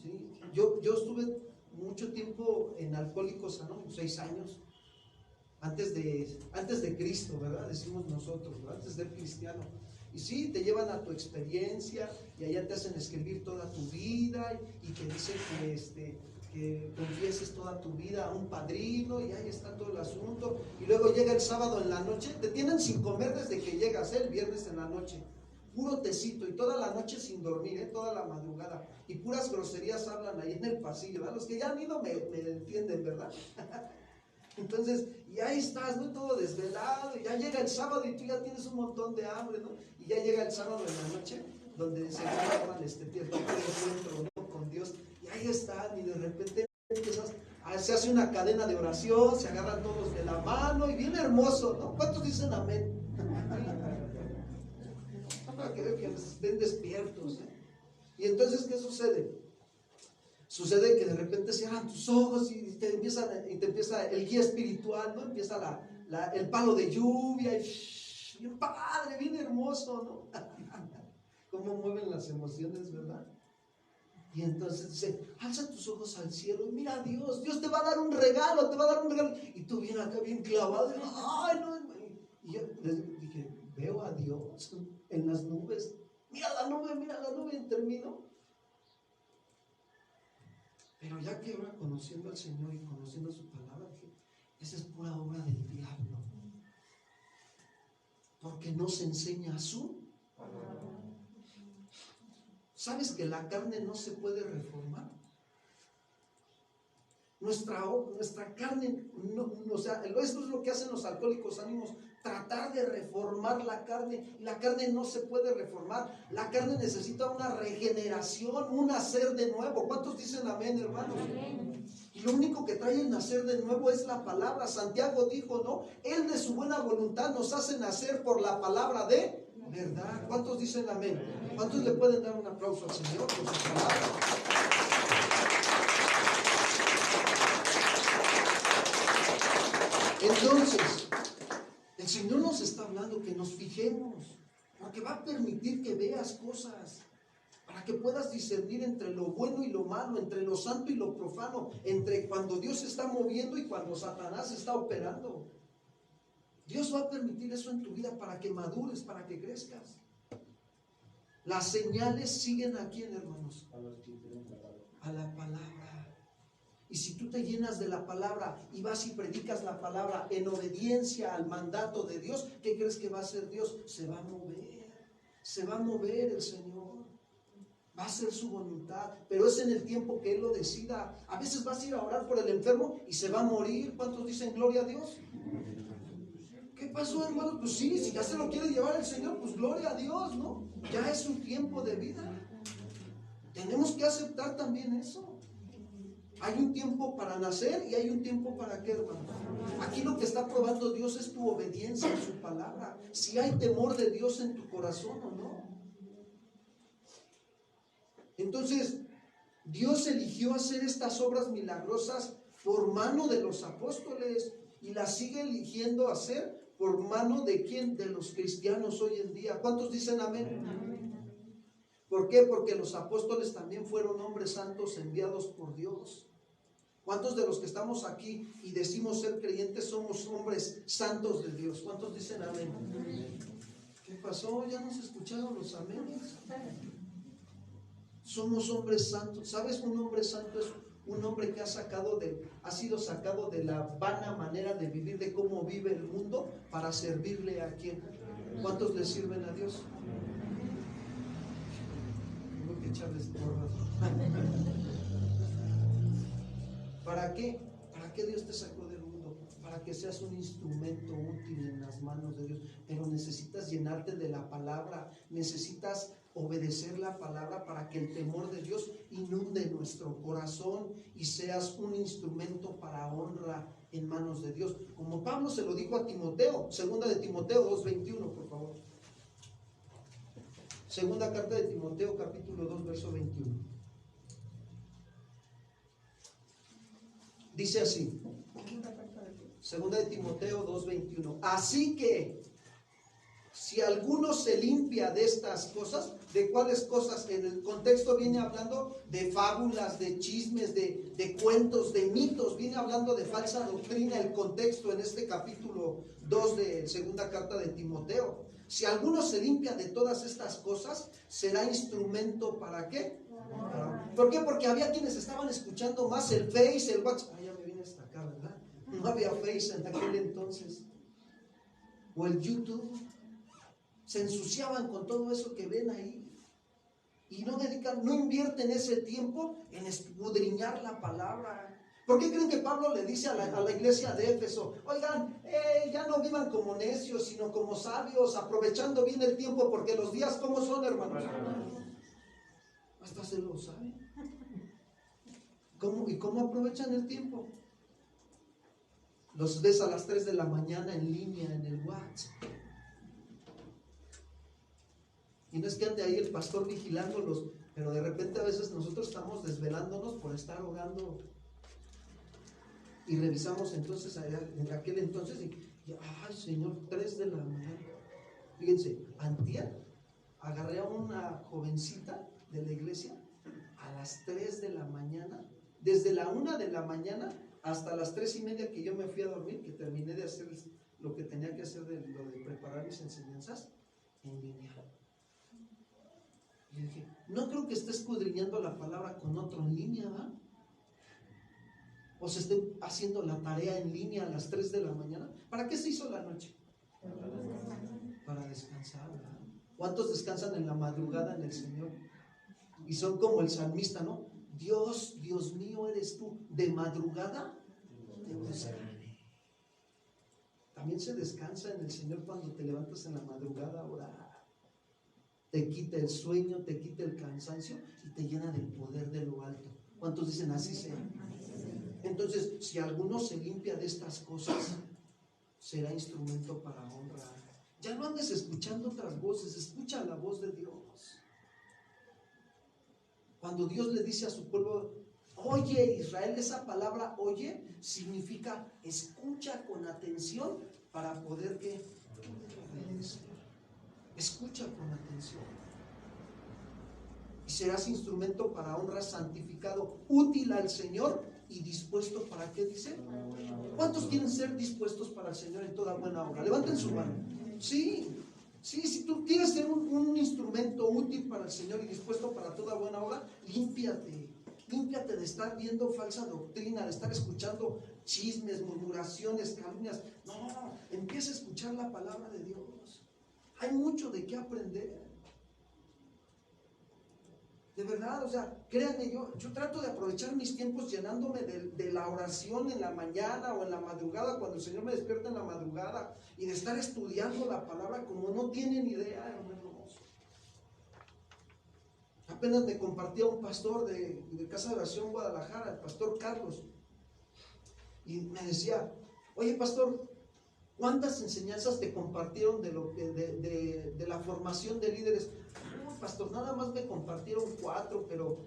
Sí, yo estuve mucho tiempo en Alcohólicos Anónimos, 6 años, antes de Cristo, ¿verdad? Decimos nosotros, ¿verdad? Antes de ser cristiano. Y sí, te llevan a tu experiencia y allá te hacen escribir toda tu vida y te dicen que confieses toda tu vida a un padrino y ahí está todo el asunto. Y luego llega el sábado en la noche, te tienen sin comer desde que llegas, el viernes en la noche. Puro tecito y toda la noche sin dormir, toda la madrugada. Y puras groserías hablan ahí en el pasillo, ¿verdad? Los que ya han ido me entienden, ¿verdad? Entonces, y ahí estás, ¿no? Todo desvelado, y ya llega el sábado y tú ya tienes un montón de hambre, ¿no? Y ya llega el sábado en la noche, donde se llaman tiempo de encuentro, ¿no? Con Dios, y ahí están, y de repente se hace una cadena de oración, se agarran todos de la mano, y bien hermoso, ¿no? ¿Cuántos dicen amén? Para que vean que estén despiertos, ¿eh? Y entonces, ¿qué sucede? Sucede que de repente cierran tus ojos y te empieza el guía espiritual, ¿no? Empieza el palo de lluvia y bien padre, bien hermoso, ¿no? Cómo mueven las emociones, ¿verdad? Y entonces dice, alza tus ojos al cielo y mira a Dios, Dios te va a dar un regalo, y tú bien acá, bien clavado, y, ay, no, y yo les dije, veo a Dios en las nubes, mira la nube, y termino. Pero ya que ahora conociendo al Señor y conociendo su palabra, dije, esa es pura obra del diablo. Porque no se enseña a su palabra. ¿Sabes que la carne no se puede reformar? Nuestra carne, no, o sea, eso es lo que hacen los alcohólicos anónimos, tratar de reformar la carne. La carne no se puede reformar. La carne necesita una regeneración, un nacer de nuevo. ¿Cuántos dicen amén, hermanos? Amén. Y lo único que trae el nacer de nuevo es la palabra. Santiago dijo, ¿no? Él de su buena voluntad nos hace nacer por la palabra de verdad. ¿Cuántos dicen amén? ¿Cuántos le pueden dar un aplauso al Señor por su palabra? Entonces, el Señor nos está hablando que nos fijemos, porque va a permitir que veas cosas, para que puedas discernir entre lo bueno y lo malo, entre lo santo y lo profano, entre cuando Dios se está moviendo y cuando Satanás está operando. Dios va a permitir eso en tu vida para que madures, para que crezcas. Las señales siguen a quién, hermanos? A la palabra. Y si tú te llenas de la palabra y vas y predicas la palabra en obediencia al mandato de Dios, ¿qué crees que va a hacer Dios? Se va a mover el Señor, va a hacer su voluntad, pero es en el tiempo que Él lo decida. A veces vas a ir a orar por el enfermo y se va a morir. ¿Cuántos dicen gloria a Dios? ¿Qué pasó, hermano? Pues sí, si ya se lo quiere llevar el Señor, pues gloria a Dios, ¿no? Ya es su tiempo de vida. Tenemos que aceptar también eso. Hay un tiempo para nacer y hay un tiempo para qué, hermano. Aquí lo que está probando Dios es tu obediencia a su palabra. Si hay temor de Dios en tu corazón o no. Entonces, Dios eligió hacer estas obras milagrosas por mano de los apóstoles y las sigue eligiendo hacer por mano de quién, de los cristianos hoy en día. ¿Cuántos dicen amén? Amén. ¿Por qué? Porque los apóstoles también fueron hombres santos enviados por Dios. ¿Cuántos de los que estamos aquí y decimos ser creyentes somos hombres santos de Dios? ¿Cuántos dicen amén? ¿Qué pasó? ¿Ya no se escucharon los aménes? Somos hombres santos. ¿Sabes? Un hombre santo es un hombre que ha sido sacado de la vana manera de vivir, de cómo vive el mundo, para servirle a quien. ¿Cuántos le sirven a Dios? Tengo que echarles porras. ¿Para qué? ¿Para qué Dios te sacó del mundo? Para que seas un instrumento útil en las manos de Dios. Pero necesitas llenarte de la palabra, necesitas obedecer la palabra para que el temor de Dios inunde nuestro corazón y seas un instrumento para honra en manos de Dios. Como Pablo se lo dijo a Timoteo, segunda de Timoteo 2:21, por favor. Segunda carta de Timoteo, capítulo 2, verso 21. Dice así, segunda de Timoteo 2:21. Así que, si alguno se limpia de estas cosas, ¿de cuáles cosas? En el contexto viene hablando de fábulas, de chismes, de cuentos, de mitos, viene hablando de falsa doctrina, el contexto en este capítulo 2 de segunda carta de Timoteo. Si alguno se limpia de todas estas cosas, será instrumento ¿para qué? ¿Por qué? Porque había quienes estaban escuchando más el Face, el WhatsApp. Ya me vine hasta acá, ¿verdad? No había Face en aquel entonces. O el YouTube. Se ensuciaban con todo eso que ven ahí y no invierten ese tiempo en escudriñar la palabra. ¿Por qué creen que Pablo le dice a la iglesia de Éfeso: oigan, ya no vivan como necios, sino como sabios, aprovechando bien el tiempo, porque los días ¿cómo son, hermanos? Hasta se lo saben. ¿Y cómo aprovechan el tiempo? Los ves a las 3 de la mañana en línea en el WhatsApp. Y no es que ande ahí el pastor vigilándolos, pero de repente a veces nosotros estamos desvelándonos por estar orando. Y revisamos entonces en aquel entonces ay Señor, 3 de la mañana. Fíjense, antier agarré a una jovencita de la iglesia a las 3 de la mañana, desde la 1 de la mañana hasta las 3:30 que yo me fui a dormir, que terminé de hacer lo que tenía que hacer, de lo de preparar mis enseñanzas en línea. Y dije, no creo que esté escudriñando la palabra con otro en línea, ¿va? O se esté haciendo la tarea en línea a las 3 de la mañana. ¿Para qué se hizo la noche? Para descansar, ¿verdad? ¿Cuántos descansan en la madrugada en el Señor? Y son como el salmista, ¿no? Dios, Dios mío eres tú, de madrugada te buscaré. También se descansa en el Señor cuando te levantas en la madrugada a orar. Te quita el sueño, te quita el cansancio y te llena del poder de lo alto. ¿Cuántos dicen así sea? Entonces, si alguno se limpia de estas cosas, será instrumento para honrar. Ya no andes escuchando otras voces, escucha la voz de Dios. Cuando Dios le dice a su pueblo, oye Israel, esa palabra oye significa escucha con atención para poder ¿qué? Obedecer. Escucha con atención. Y serás instrumento para honra, santificado, útil al Señor y dispuesto para ¿qué dice? ¿Cuántos quieren ser dispuestos para el Señor en toda buena obra? Levanten su mano. Sí, si tú quieres ser un instrumento útil para el Señor y dispuesto para toda buena obra, límpiate de estar viendo falsa doctrina, de estar escuchando chismes, murmuraciones, calumnias. No, empieza a escuchar la palabra de Dios. Hay mucho de qué aprender. De verdad, o sea, créanme, yo trato de aprovechar mis tiempos llenándome de la oración en la mañana o en la madrugada, cuando el Señor me despierta en la madrugada, y de estar estudiando la palabra como no tienen idea, hermanos. Apenas me compartía un pastor de Casa de Oración Guadalajara, el pastor Carlos, y me decía, oye pastor, ¿cuántas enseñanzas te compartieron de la formación de líderes? No, pastor, nada más me compartieron 4, pero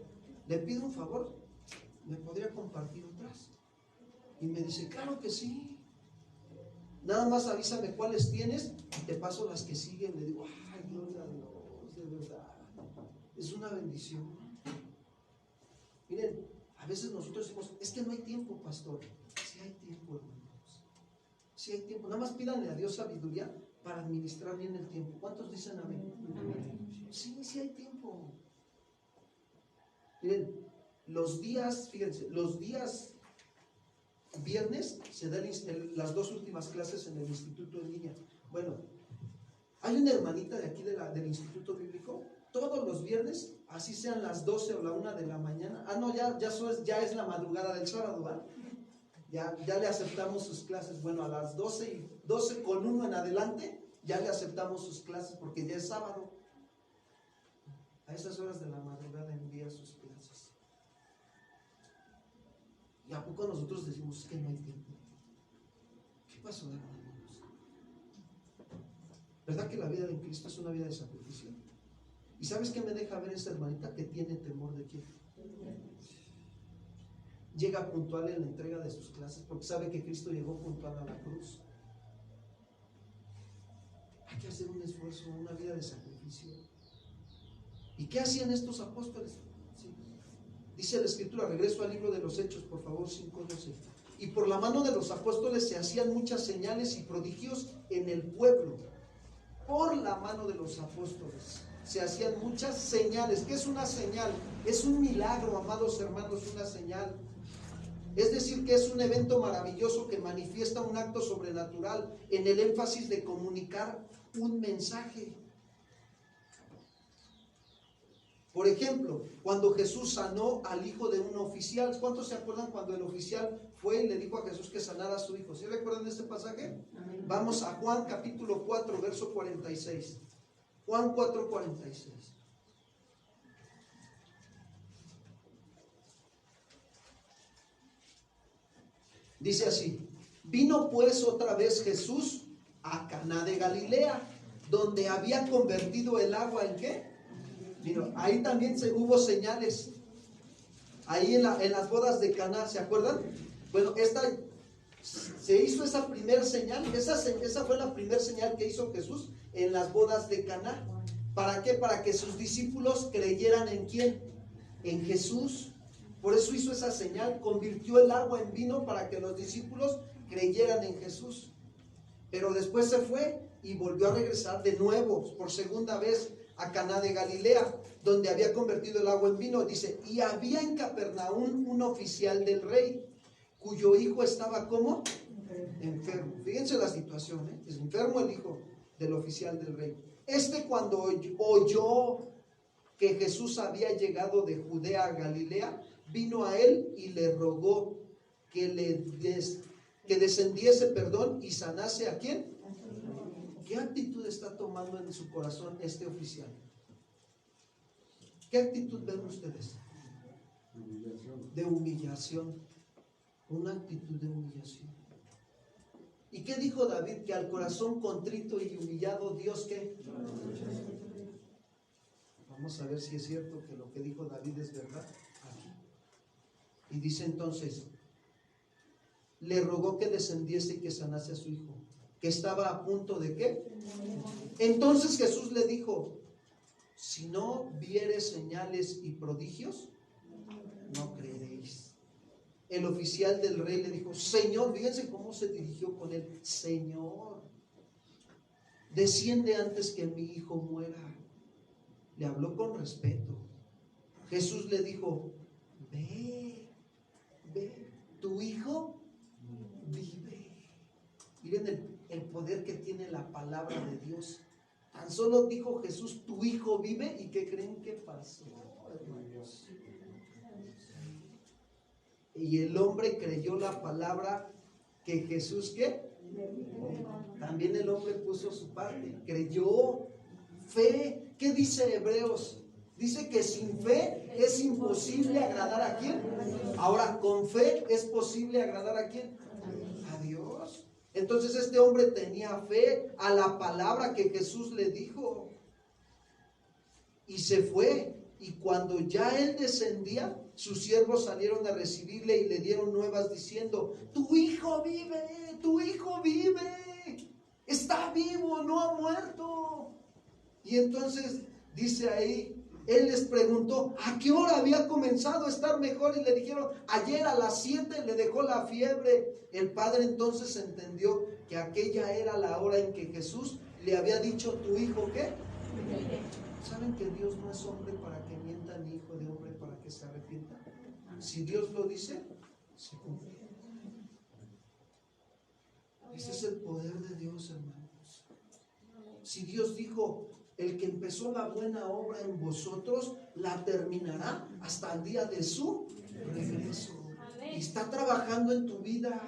le pido un favor, ¿me podría compartir otras? Y me dice, claro que sí. Nada más avísame cuáles tienes y te paso las que siguen. Le digo, ay, gloria a Dios, de verdad. Es una bendición. Miren, a veces nosotros decimos, es que no hay tiempo, pastor. Sí hay tiempo, hermanos. Sí hay tiempo. Nada más pídanle a Dios sabiduría para administrar bien el tiempo. ¿Cuántos dicen amén? Sí hay tiempo. Miren, los días, fíjense, los días viernes se dan las 2 últimas clases en el instituto en línea. Bueno, hay una hermanita de aquí del instituto bíblico, todos los viernes, así sean las 12 o la 1 de la mañana. No, ya es la madrugada del sábado, ¿verdad? Ya le aceptamos sus clases. Bueno, a las 12 con 1 en adelante, ya le aceptamos sus clases porque ya es sábado. A esas horas de la madrugada envía sus clases. ¿Y a poco nosotros decimos que no hay tiempo? ¿Qué pasó, hermanos? ¿Verdad que la vida en Cristo es una vida de sacrificio? ¿Y sabes qué me deja ver esta hermanita? Que tiene temor de quién. Llega puntual en la entrega de sus clases porque sabe que Cristo llegó puntual a la cruz. Hay que hacer un esfuerzo, una vida de sacrificio. ¿Y qué hacían estos apóstoles? Sí. Dice la Escritura, regreso al libro de los Hechos, por favor, 5:12. Y por la mano de los apóstoles se hacían muchas señales y prodigios en el pueblo. Por la mano de los apóstoles se hacían muchas señales. ¿Qué es una señal? Es un milagro, amados hermanos, una señal. Es decir, que es un evento maravilloso que manifiesta un acto sobrenatural en el énfasis de comunicar un mensaje. Por ejemplo, cuando Jesús sanó al hijo de un oficial, ¿cuántos se acuerdan cuando el oficial fue y le dijo a Jesús que sanara a su hijo? ¿Sí recuerdan este pasaje? Amén. Vamos a Juan capítulo 4, verso 46. Juan 4, 46. Dice así: vino pues otra vez Jesús a Caná de Galilea, donde había convertido el agua en ¿qué? Vino. Ahí también hubo señales. Ahí en las bodas de Caná, ¿se acuerdan? Bueno, se hizo esa primera señal. Esa fue la primera señal que hizo Jesús en las bodas de Caná. ¿Para qué? Para que sus discípulos creyeran ¿en quién? En Jesús. Por eso hizo esa señal, convirtió el agua en vino para que los discípulos creyeran en Jesús. Pero después se fue y volvió a regresar de nuevo, por segunda vez, a Caná de Galilea, donde había convertido el agua en vino. Dice, y había en Capernaum un oficial del rey, cuyo hijo estaba ¿cómo? Enfermo. Fíjense la situación, ¿eh? Es enfermo el hijo del oficial del rey. Cuando oyó que Jesús había llegado de Judea a Galilea, vino a él y le rogó que descendiese, y sanase ¿a quién? ¿Qué actitud está tomando en su corazón este oficial? ¿Qué actitud ven ustedes? De humillación. Una actitud de humillación. ¿Y qué dijo David? Que al corazón contrito y humillado, Dios ¿qué? Vamos a ver si es cierto que lo que dijo David es verdad. Aquí. Y dice entonces, le rogó que descendiese y que sanase a su hijo, que estaba a punto de ¿qué? Entonces Jesús le dijo, si no vieres señales y prodigios, no creeréis. El oficial del rey le dijo, Señor, fíjense cómo se dirigió con él, Señor, desciende antes que mi hijo muera. Le habló con respeto. Jesús le dijo, ve, tu hijo vive. Miren el poder que tiene la palabra de Dios. Tan solo dijo Jesús, tu hijo vive, ¿y qué creen que pasó, hermanos? Y el hombre creyó la palabra que Jesús, ¿qué? También el hombre puso su parte, creyó. Fe. ¿Qué dice Hebreos? Dice que sin fe es imposible agradar a ¿quién? Ahora, con fe es posible agradar a ¿quién? A Dios. Entonces este hombre tenía fe a la palabra que Jesús le dijo. Y se fue. Y cuando ya él descendía, sus siervos salieron a recibirle y le dieron nuevas diciendo, tu hijo vive, está vivo, no ha muerto. Y entonces dice ahí, él les preguntó, ¿a qué hora había comenzado a estar mejor? Y le dijeron, ayer a las 7 le dejó la fiebre. El padre entonces entendió que aquella era la hora en que Jesús le había dicho, ¿tu hijo qué? ¿Saben que Dios no es hombre para que mienta, ni hijo de hombre para que se arrepienta? Si Dios lo dice, se cumple. Ese es el poder de Dios, hermanos. Si Dios dijo, el que empezó la buena obra en vosotros, la terminará hasta el día de su regreso. Y está trabajando en tu vida.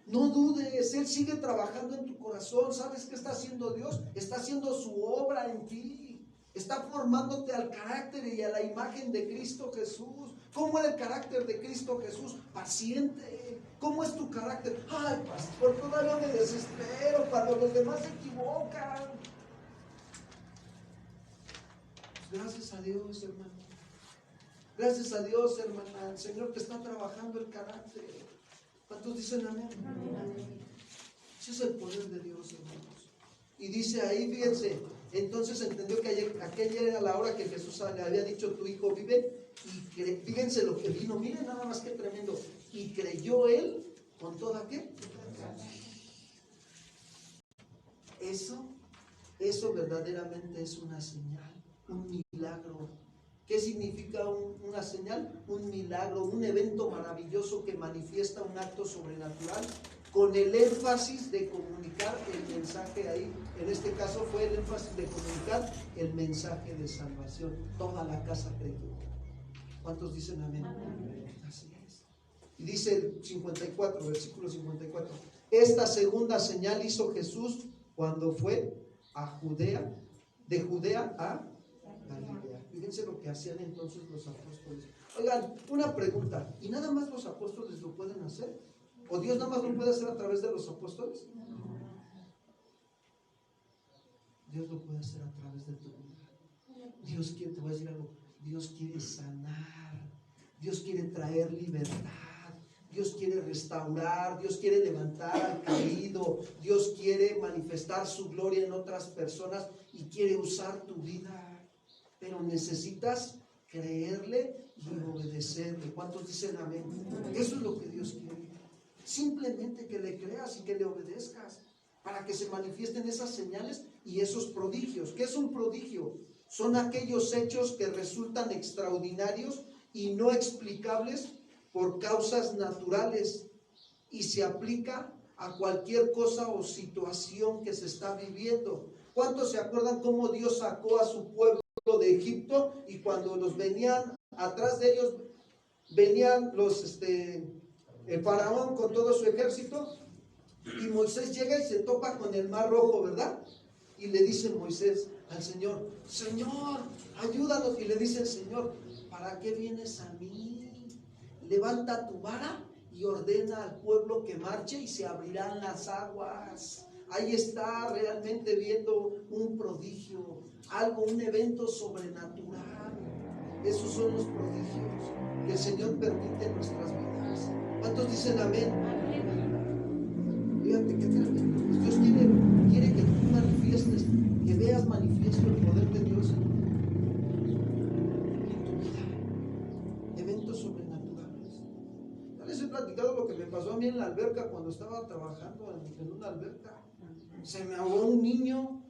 No dudes, Él sigue trabajando en tu corazón. ¿Sabes qué está haciendo Dios? Está haciendo su obra en ti. Está formándote al carácter y a la imagen de Cristo Jesús. ¿Cómo era el carácter de Cristo Jesús? Paciente. ¿Cómo es tu carácter? Ay, pastor, todavía me desespero cuando los demás se equivocan. Pues gracias a Dios, hermano. Gracias a Dios, hermana. El Señor te está trabajando el carácter. ¿Cuántos dicen amén? Ese es el poder de Dios, hermanos. Y dice ahí, fíjense, entonces entendió que aquella era la hora que Jesús le había dicho, tu hijo vive. Y fíjense lo que vino, miren nada más que tremendo. Y creyó él con toda ¿qué? Eso verdaderamente es una señal, un milagro. ¿Qué significa una señal? Un milagro, un evento maravilloso que manifiesta un acto sobrenatural con el énfasis de comunicar el mensaje ahí. En este caso fue el énfasis de comunicar el mensaje de salvación. Toda la casa creyó. ¿Cuántos dicen amén? Amén. Así es. Y dice el 54, versículo 54. Esta segunda señal hizo Jesús cuando fue a Judea, de Judea a Galilea. Fíjense lo que hacían entonces los apóstoles. Oigan, una pregunta, ¿y nada más los apóstoles lo pueden hacer? ¿O Dios nada más lo puede hacer a través de los apóstoles? Dios lo puede hacer a través de tu vida. Dios quiere, te voy a decir algo, Dios quiere sanar, Dios quiere traer libertad, Dios quiere restaurar, Dios quiere levantar al caído, Dios quiere manifestar su gloria en otras personas y quiere usar tu vida. Pero necesitas creerle y obedecerle. ¿Cuántos dicen amén? Eso es lo que Dios quiere. Simplemente que le creas y que le obedezcas para que se manifiesten esas señales y esos prodigios. ¿Qué es un prodigio? Son aquellos hechos que resultan extraordinarios y no explicables por causas naturales y se aplica a cualquier cosa o situación que se está viviendo. ¿Cuántos se acuerdan cómo Dios sacó a su pueblo de Egipto y cuando los venían atrás de ellos venían los el faraón con todo su ejército y Moisés llega y se topa con el mar rojo, ¿verdad? Y le dice Moisés al Señor, Señor, ayúdanos. Y le dice el Señor, ¿para qué vienes a mí? Levanta tu vara y ordena al pueblo que marche y se abrirán las aguas. Ahí está realmente viendo un prodigio, algo, un evento sobrenatural. Esos son los prodigios que el Señor permite en nuestras vidas. ¿Cuántos dicen amén? Fíjate qué tremendo. Dios quiere que tú manifiestes, que veas manifiesto el poder de Dios en tu vida. Eventos sobrenaturales. Ya les he platicado lo que me pasó a mí en la alberca cuando estaba trabajando en una alberca. Se me ahogó un niño.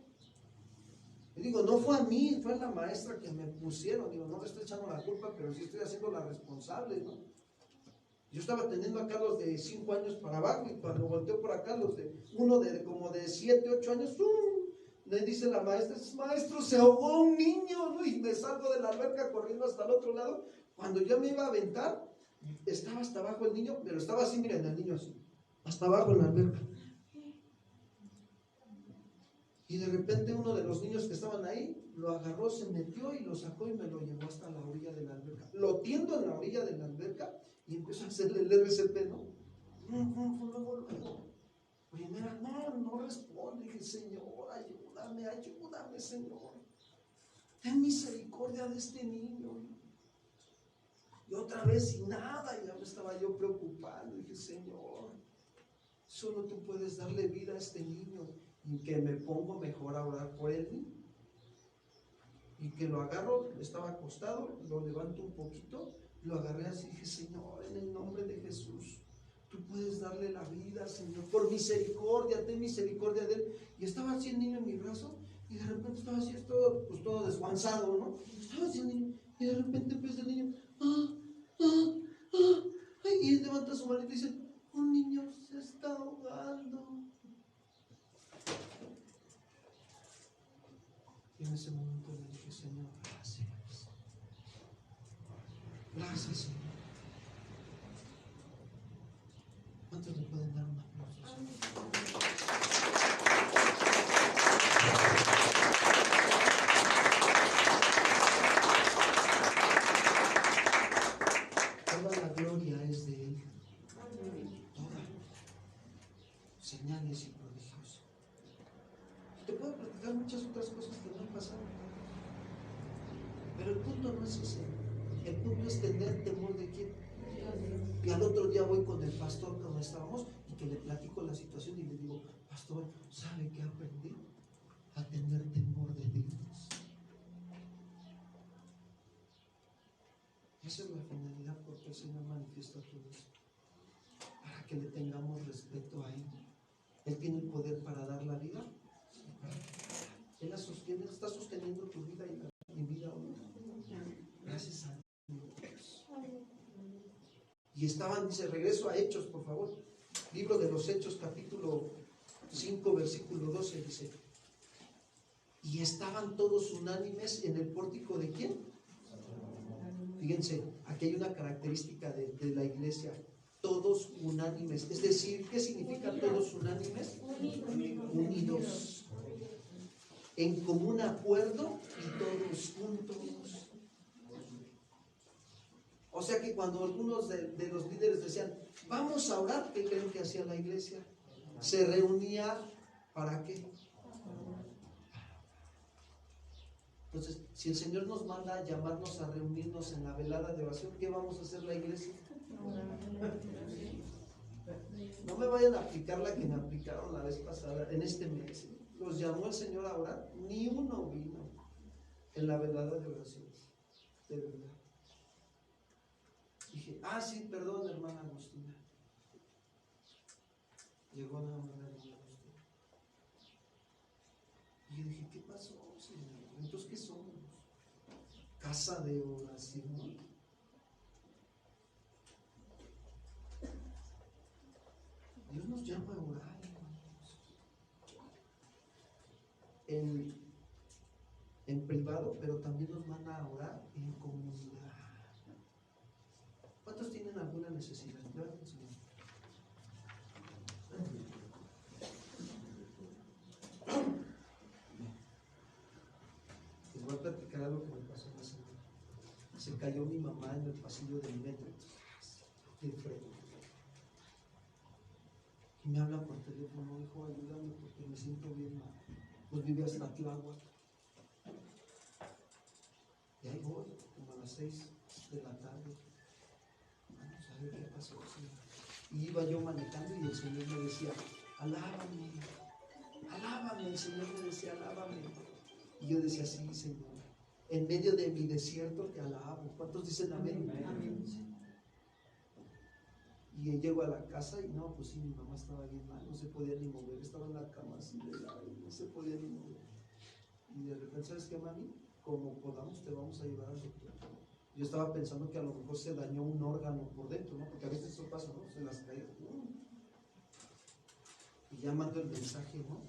Y digo, no fue a mí, fue a la maestra que me pusieron. Digo, no le estoy echando la culpa, pero sí estoy haciendo la responsable, ¿no? Yo estaba atendiendo acá los de 5 años para abajo y cuando volteo por acá uno de como de 7, 8 años, le dice la maestra, maestro, se ahogó un niño, ¿no? Y me salgo de la alberca corriendo hasta el otro lado. Cuando yo me iba a aventar, estaba hasta abajo el niño, pero estaba así, miren, el niño así, hasta abajo en la alberca. Y de repente uno de los niños que estaban ahí lo agarró, se metió y lo sacó y me lo llevó hasta la orilla de la alberca. Lo tiendo en la orilla de la alberca y empiezo a hacerle el RCP, ¿no? Luego, primera, no responde. Dije, Señor, ayúdame, Señor. Ten misericordia de este niño. Y otra vez sin nada, y ya me estaba yo preocupando. Dije, Señor, solo tú puedes darle vida a este niño. Y que me pongo mejor a orar por él. Y que lo agarro, estaba acostado, lo levanto un poquito, lo agarré así y dije, Señor, en el nombre de Jesús, tú puedes darle la vida, Señor, por misericordia, ten misericordia de él. Y estaba así el niño en mi brazo, y de repente estaba así, todo desguanzado, ¿no? Estaba así el niño, y de repente empieza el niño, y levanta su manito y dice, un niño se está ahogando. Y en ese momento le dije, Señor, gracias. Gracias, Señor. ¿Cuántos le pueden dar un aplauso, Señor? Toda la gloria es de Él. Toda. Señales y prodigios. Te puedo platicar muchas otras cosas que me han pasado. Pero el punto no es ese. El punto es tener temor de quién. Y al otro día voy con el pastor donde estábamos y que le platico la situación y le digo, pastor, ¿sabe qué aprendí? A tener temor de Dios. Esa es la finalidad porque el Señor manifiesta todo eso. Para que le tengamos respeto a Él. Él tiene el poder para dar la vida. Él la sostiene, está sosteniendo tu vida y mi vida hoy. Gracias a Dios. Y estaban, dice, regreso a Hechos, por favor. Libro de los Hechos, capítulo 5, versículo 12, dice. Y estaban todos unánimes en el pórtico de ¿quién? Fíjense, aquí hay una característica de la iglesia. Todos unánimes. Es decir, ¿qué significa todos unánimes? Unidos. En común acuerdo y todos juntos. O sea que cuando algunos de los líderes decían, vamos a orar, ¿qué creen que hacía la iglesia? Se reunía, ¿para qué? Entonces, si el Señor nos manda a llamarnos a reunirnos en la velada de oración, ¿qué vamos a hacer la iglesia? No me vayan a aplicar la que me aplicaron la vez pasada, en este mes. Los llamó el Señor a orar, ni uno vino en la velada de oración. De verdad. Dije, sí, perdón, hermana Agustina. Llegó nada más la hermana Agustina. Y yo dije, ¿qué pasó, Señor? Entonces, ¿qué somos? Casa de oración. Dios nos llama a orar, hermanos. En privado, pero también nos manda a orar en comunidad. ¿Cuántos tienen alguna necesidad? Les voy a platicar algo que me pasó la semana. Se cayó mi mamá en el pasillo del metro de frente. Y me habla por teléfono, hijo, ayúdame porque me siento bien mal. Pues vive hasta Tláhuac. Y ahí voy, como a las 6 de la tarde. Vamos a ver qué pasó, Señor. Y iba yo manejando y el Señor me decía, alábame, alábame. El Señor me decía, alábame. Y yo decía, sí, Señor. En medio de mi desierto te alabo. ¿Cuántos dicen amén? Amén. Y llego a la casa y no, pues sí, mi mamá estaba bien mal, no se podía ni mover, estaba en la cama así de lado, no se podía ni mover. Y de repente, ¿sabes qué, mami? Como podamos te vamos a llevar al doctor. Yo estaba pensando que a lo mejor se dañó un órgano por dentro, ¿no? Porque a veces eso pasa, ¿no? Se las cae. Y ya mando el mensaje, ¿no?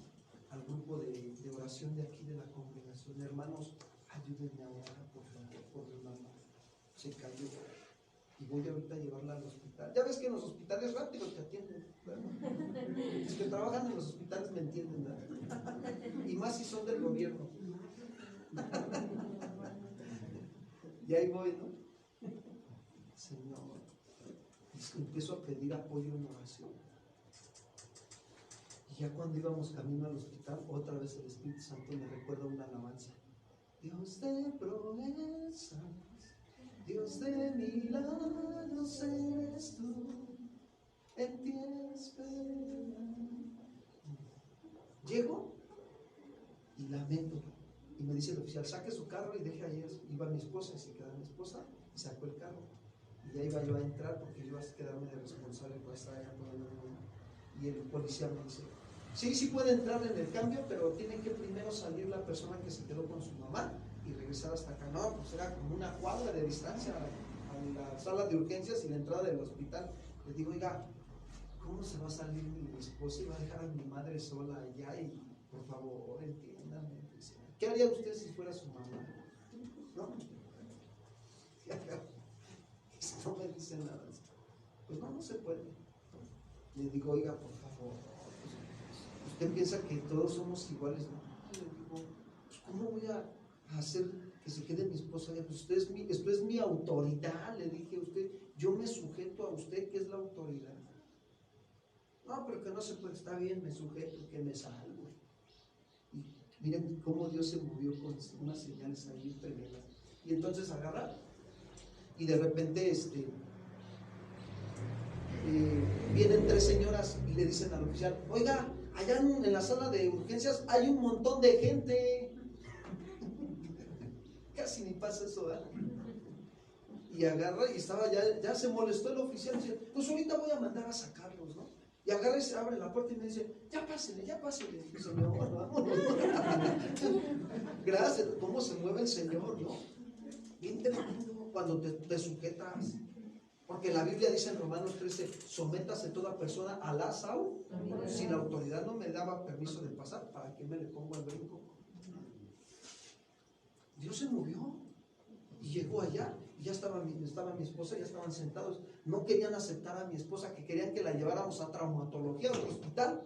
Al grupo de oración de aquí de la congregación. Hermanos, ayúdenme a orar, por favor, por mi mamá. Se cayó. Y voy ahorita a llevarla al hospital. Ya ves que en los hospitales rápido te atienden. Los que trabajan en los hospitales me entienden, ¿no? Y más si son del gobierno. Y ahí voy, ¿no? Señor, empiezo a pedir apoyo en oración. Y ya cuando íbamos camino al hospital, otra vez el Espíritu Santo me recuerda una alabanza. Dios de promesas, Dios de milagros eres tú, en ti espera. Llego y lamento. Y me dice el oficial, saque su carro y deje ahí. Iba mi esposa y se quedó mi esposa y sacó el carro. Y ya iba yo a entrar porque yo iba a quedarme de responsable por estar allá con el hermano. Y el policía me dice, sí puede entrar en el cambio, pero tiene que primero salir la persona que se quedó con su mamá y regresar hasta acá. No, pues era como una cuadra de distancia a la sala de urgencias y la entrada del hospital. Le digo, oiga, ¿cómo se va a salir mi esposa y va a dejar a mi madre sola allá? Y por favor, entiéndame. Dice, ¿qué haría usted si fuera su mamá? ¿No? No me dice nada. Pues no se puede. Le digo, oiga, por favor, ¿usted piensa que todos somos iguales? No, le digo, pues ¿cómo voy a hacer que se quede mi esposa allá? Pues usted es mi autoridad, le dije a usted, yo me sujeto a usted, que es la autoridad. No, pero que no se puede, está bien, me sujeto, que me salgo. Y miren cómo Dios se movió con unas señales ahí tremendas. Y entonces agarra y de repente vienen 3 señoras y le dicen al oficial, oiga, allá en la sala de urgencias hay un montón de gente. Casi ni pasa eso, ¿verdad? Y agarra y estaba ya se molestó el oficial y dice, pues ahorita voy a mandar a sacarlos, ¿no? Y agarra y se abre la puerta y me dice, ya pásele. Y dice, señor, vámonos. Gracias, cómo se mueve el Señor, ¿no? Bien tremendo cuando te sujetas. Porque la Biblia dice en Romanos 13, sométase toda persona a la SAU. Si la autoridad no me daba permiso de pasar, ¿para qué me le pongo al brinco? Dios se movió y llegó allá y ya estaba mi esposa, ya estaban sentados. No querían aceptar a mi esposa, que querían que la lleváramos a traumatología, a otro hospital.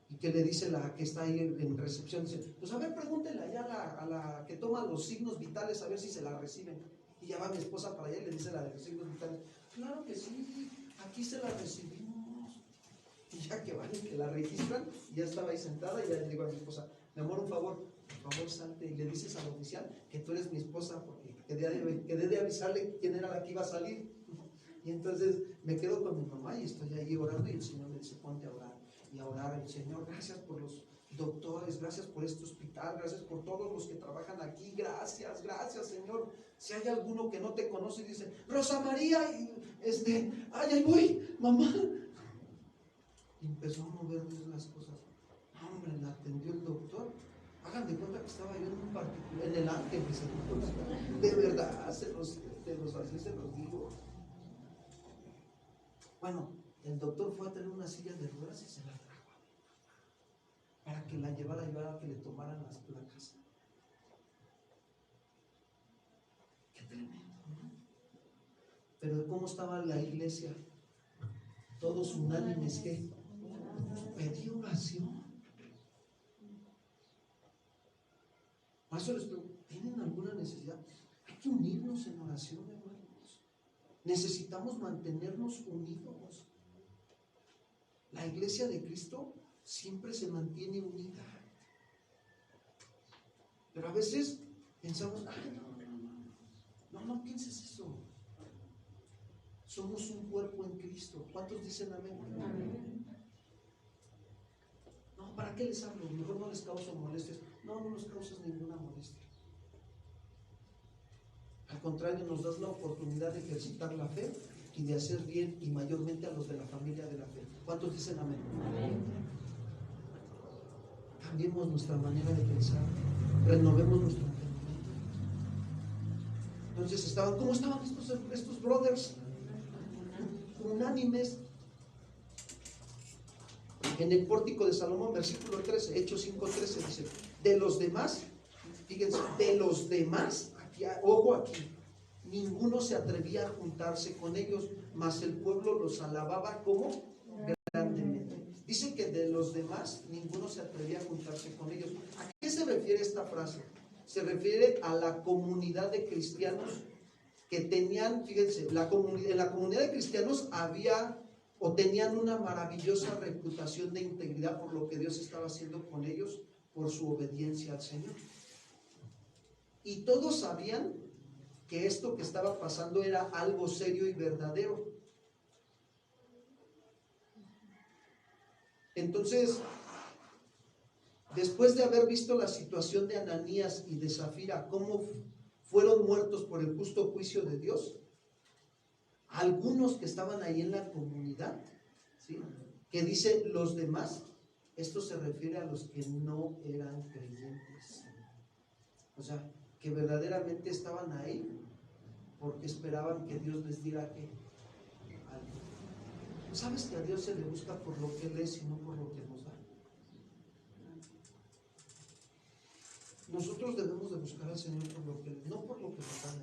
Y que le dice la que está ahí en recepción, dice, pues a ver, pregúntele allá a la que toma los signos vitales, a ver si se la reciben. Y ya va mi esposa para allá y le dice la de los signos vitales, claro que sí, aquí se la recibimos. Y ya que van y que la registran, y ya estaba ahí sentada, y ya le digo a mi esposa, mi amor, por favor salte, y le dices al oficial que tú eres mi esposa, porque quedé de avisarle quién era la que iba a salir. Y entonces me quedo con mi mamá y estoy ahí orando, y el Señor me dice, ponte a orar. Y a orar, el Señor, gracias por los doctores, gracias por este hospital, gracias por todos los que trabajan aquí, gracias Señor. Si hay alguno que no te conoce y dice, Rosa María, ahí voy, mamá. Y empezó a mover las cosas. Hombre, la atendió el doctor. Hagan de cuenta que estaba yo en un particular, en el ángel, de verdad, así se los digo. Bueno, el doctor fue a tener una silla de ruedas y se la trajo para que la llevara a que le tomaran las placas. Qué tremendo, ¿no? Pero ¿cómo estaba la iglesia? Todos unánimes, ¿qué? Pedí oración. Por eso les pregunto, ¿tienen alguna necesidad? Hay que unirnos en oración, hermanos. Necesitamos mantenernos unidos. La iglesia de Cristo siempre se mantiene unida. Pero a veces pensamos, no pienses eso. Somos un cuerpo en Cristo. ¿Cuántos dicen amén? Amén. No, ¿para qué les hablo? Mejor no les causo molestias. No nos causas ninguna molestia. Al contrario, nos das la oportunidad de ejercitar la fe y de hacer bien, y mayormente a los de la familia de la fe. ¿Cuántos dicen amén? Amén. Cambiemos nuestra manera de pensar, renovemos nuestro entendimiento. Entonces ¿cómo estaban estos brothers? Unánimes. En el pórtico de Salomón, versículo 13, Hechos 5:13, dice, de los demás, fíjense, de los demás, aquí, ojo aquí, ninguno se atrevía a juntarse con ellos, mas el pueblo los alababa como grandemente. Dice que de los demás ninguno se atrevía a juntarse con ellos. ¿A qué se refiere esta frase? Se refiere a la comunidad de cristianos que tenían, fíjense, en la comunidad de cristianos había o tenían una maravillosa reputación de integridad por lo que Dios estaba haciendo con ellos, por su obediencia al Señor. Y todos sabían que esto que estaba pasando era algo serio y verdadero. Entonces, después de haber visto la situación de Ananías y de Zafira, cómo fueron muertos por el justo juicio de Dios, algunos que estaban ahí en la comunidad, ¿sí?, que dice los demás, esto se refiere a los que no eran creyentes. O sea, que verdaderamente estaban ahí porque esperaban que Dios les diera algo. ¿Sabes que a Dios se le busca por lo que Él es y no por lo que nos da? Nosotros debemos de buscar al Señor por lo que Él es, no por lo que nos da.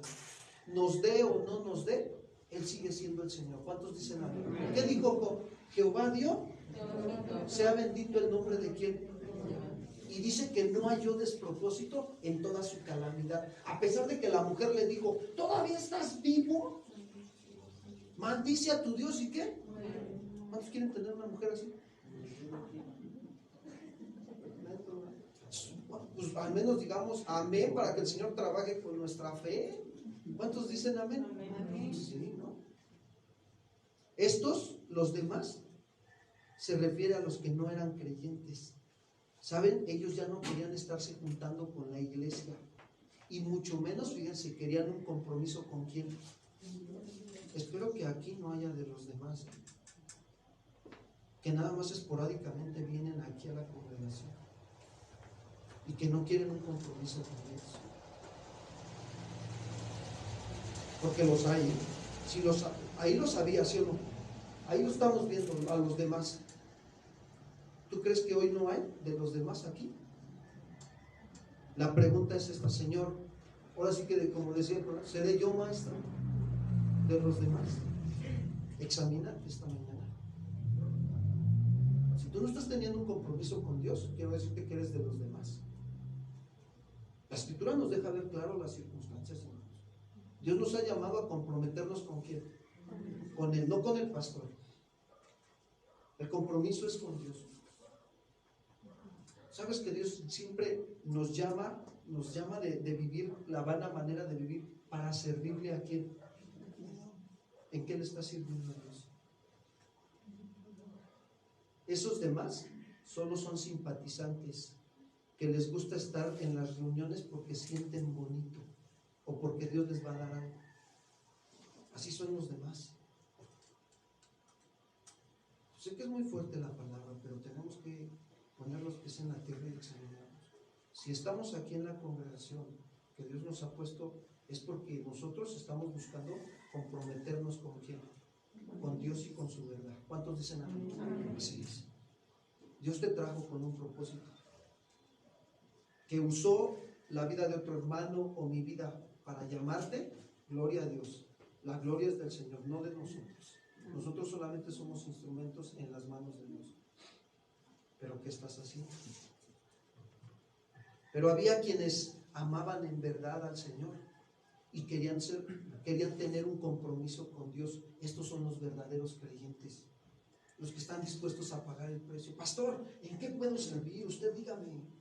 Nos dé o no nos dé, Él sigue siendo el Señor. ¿Cuántos dicen amén? ¿Qué dijo Job? Jehová dio, sea bendito el nombre de quién. Y dice que no halló despropósito en toda su calamidad. A pesar de que la mujer le dijo, ¿todavía estás vivo? Maldice a tu Dios y ¿qué? ¿Cuántos quieren tener una mujer así? Pues al menos digamos amén para que el Señor trabaje con nuestra fe. ¿Cuántos dicen amén? Amén. Sí, ¿no? Estos, los demás, se refiere a los que no eran creyentes. ¿Saben? Ellos ya no querían estarse juntando con la iglesia. Y mucho menos, fíjense, querían un compromiso con quién. Espero que aquí no haya de los demás, que nada más esporádicamente vienen aquí a la congregación y que no quieren un compromiso con Dios. Porque los hay, ¿eh? Si ahí los había, ¿sí o no? Ahí lo estamos viendo a los demás. ¿Tú crees que hoy no hay de los demás aquí? La pregunta es esta, Señor, ahora sí que como decía, ¿seré yo maestro de los demás? Examina esta mañana. Si tú no estás teniendo un compromiso con Dios, quiero decirte que eres de los demás. La Escritura nos deja ver claro las circunstancias, hermanos. Dios nos ha llamado a comprometernos con quién, con Él, no con el pastor. El compromiso es con Dios. ¿Sabes que Dios siempre nos llama de vivir la vana manera de vivir para servirle a quién? ¿En qué le está sirviendo a Dios? Esos demás solo son simpatizantes que les gusta estar en las reuniones porque sienten bonito o porque Dios les va a dar algo. Así son los demás. Sé que es muy fuerte la palabra, pero tenemos que poner los pies en la tierra y examinarnos. Si estamos aquí en la congregación que Dios nos ha puesto, es porque nosotros estamos buscando comprometernos con quién, con Dios y con su verdad. ¿Cuántos dicen amén? Así es. Dios te trajo con un propósito, que usó la vida de otro hermano o mi vida para llamarte. Gloria a Dios. La gloria es del Señor, no de nosotros. Nosotros solamente somos instrumentos en las manos de Dios. ¿Pero qué estás haciendo? Pero había quienes amaban en verdad al Señor y querían tener un compromiso con Dios. Estos son los verdaderos creyentes, los que están dispuestos a pagar el precio. Pastor, ¿en qué puedo servir? Usted dígame.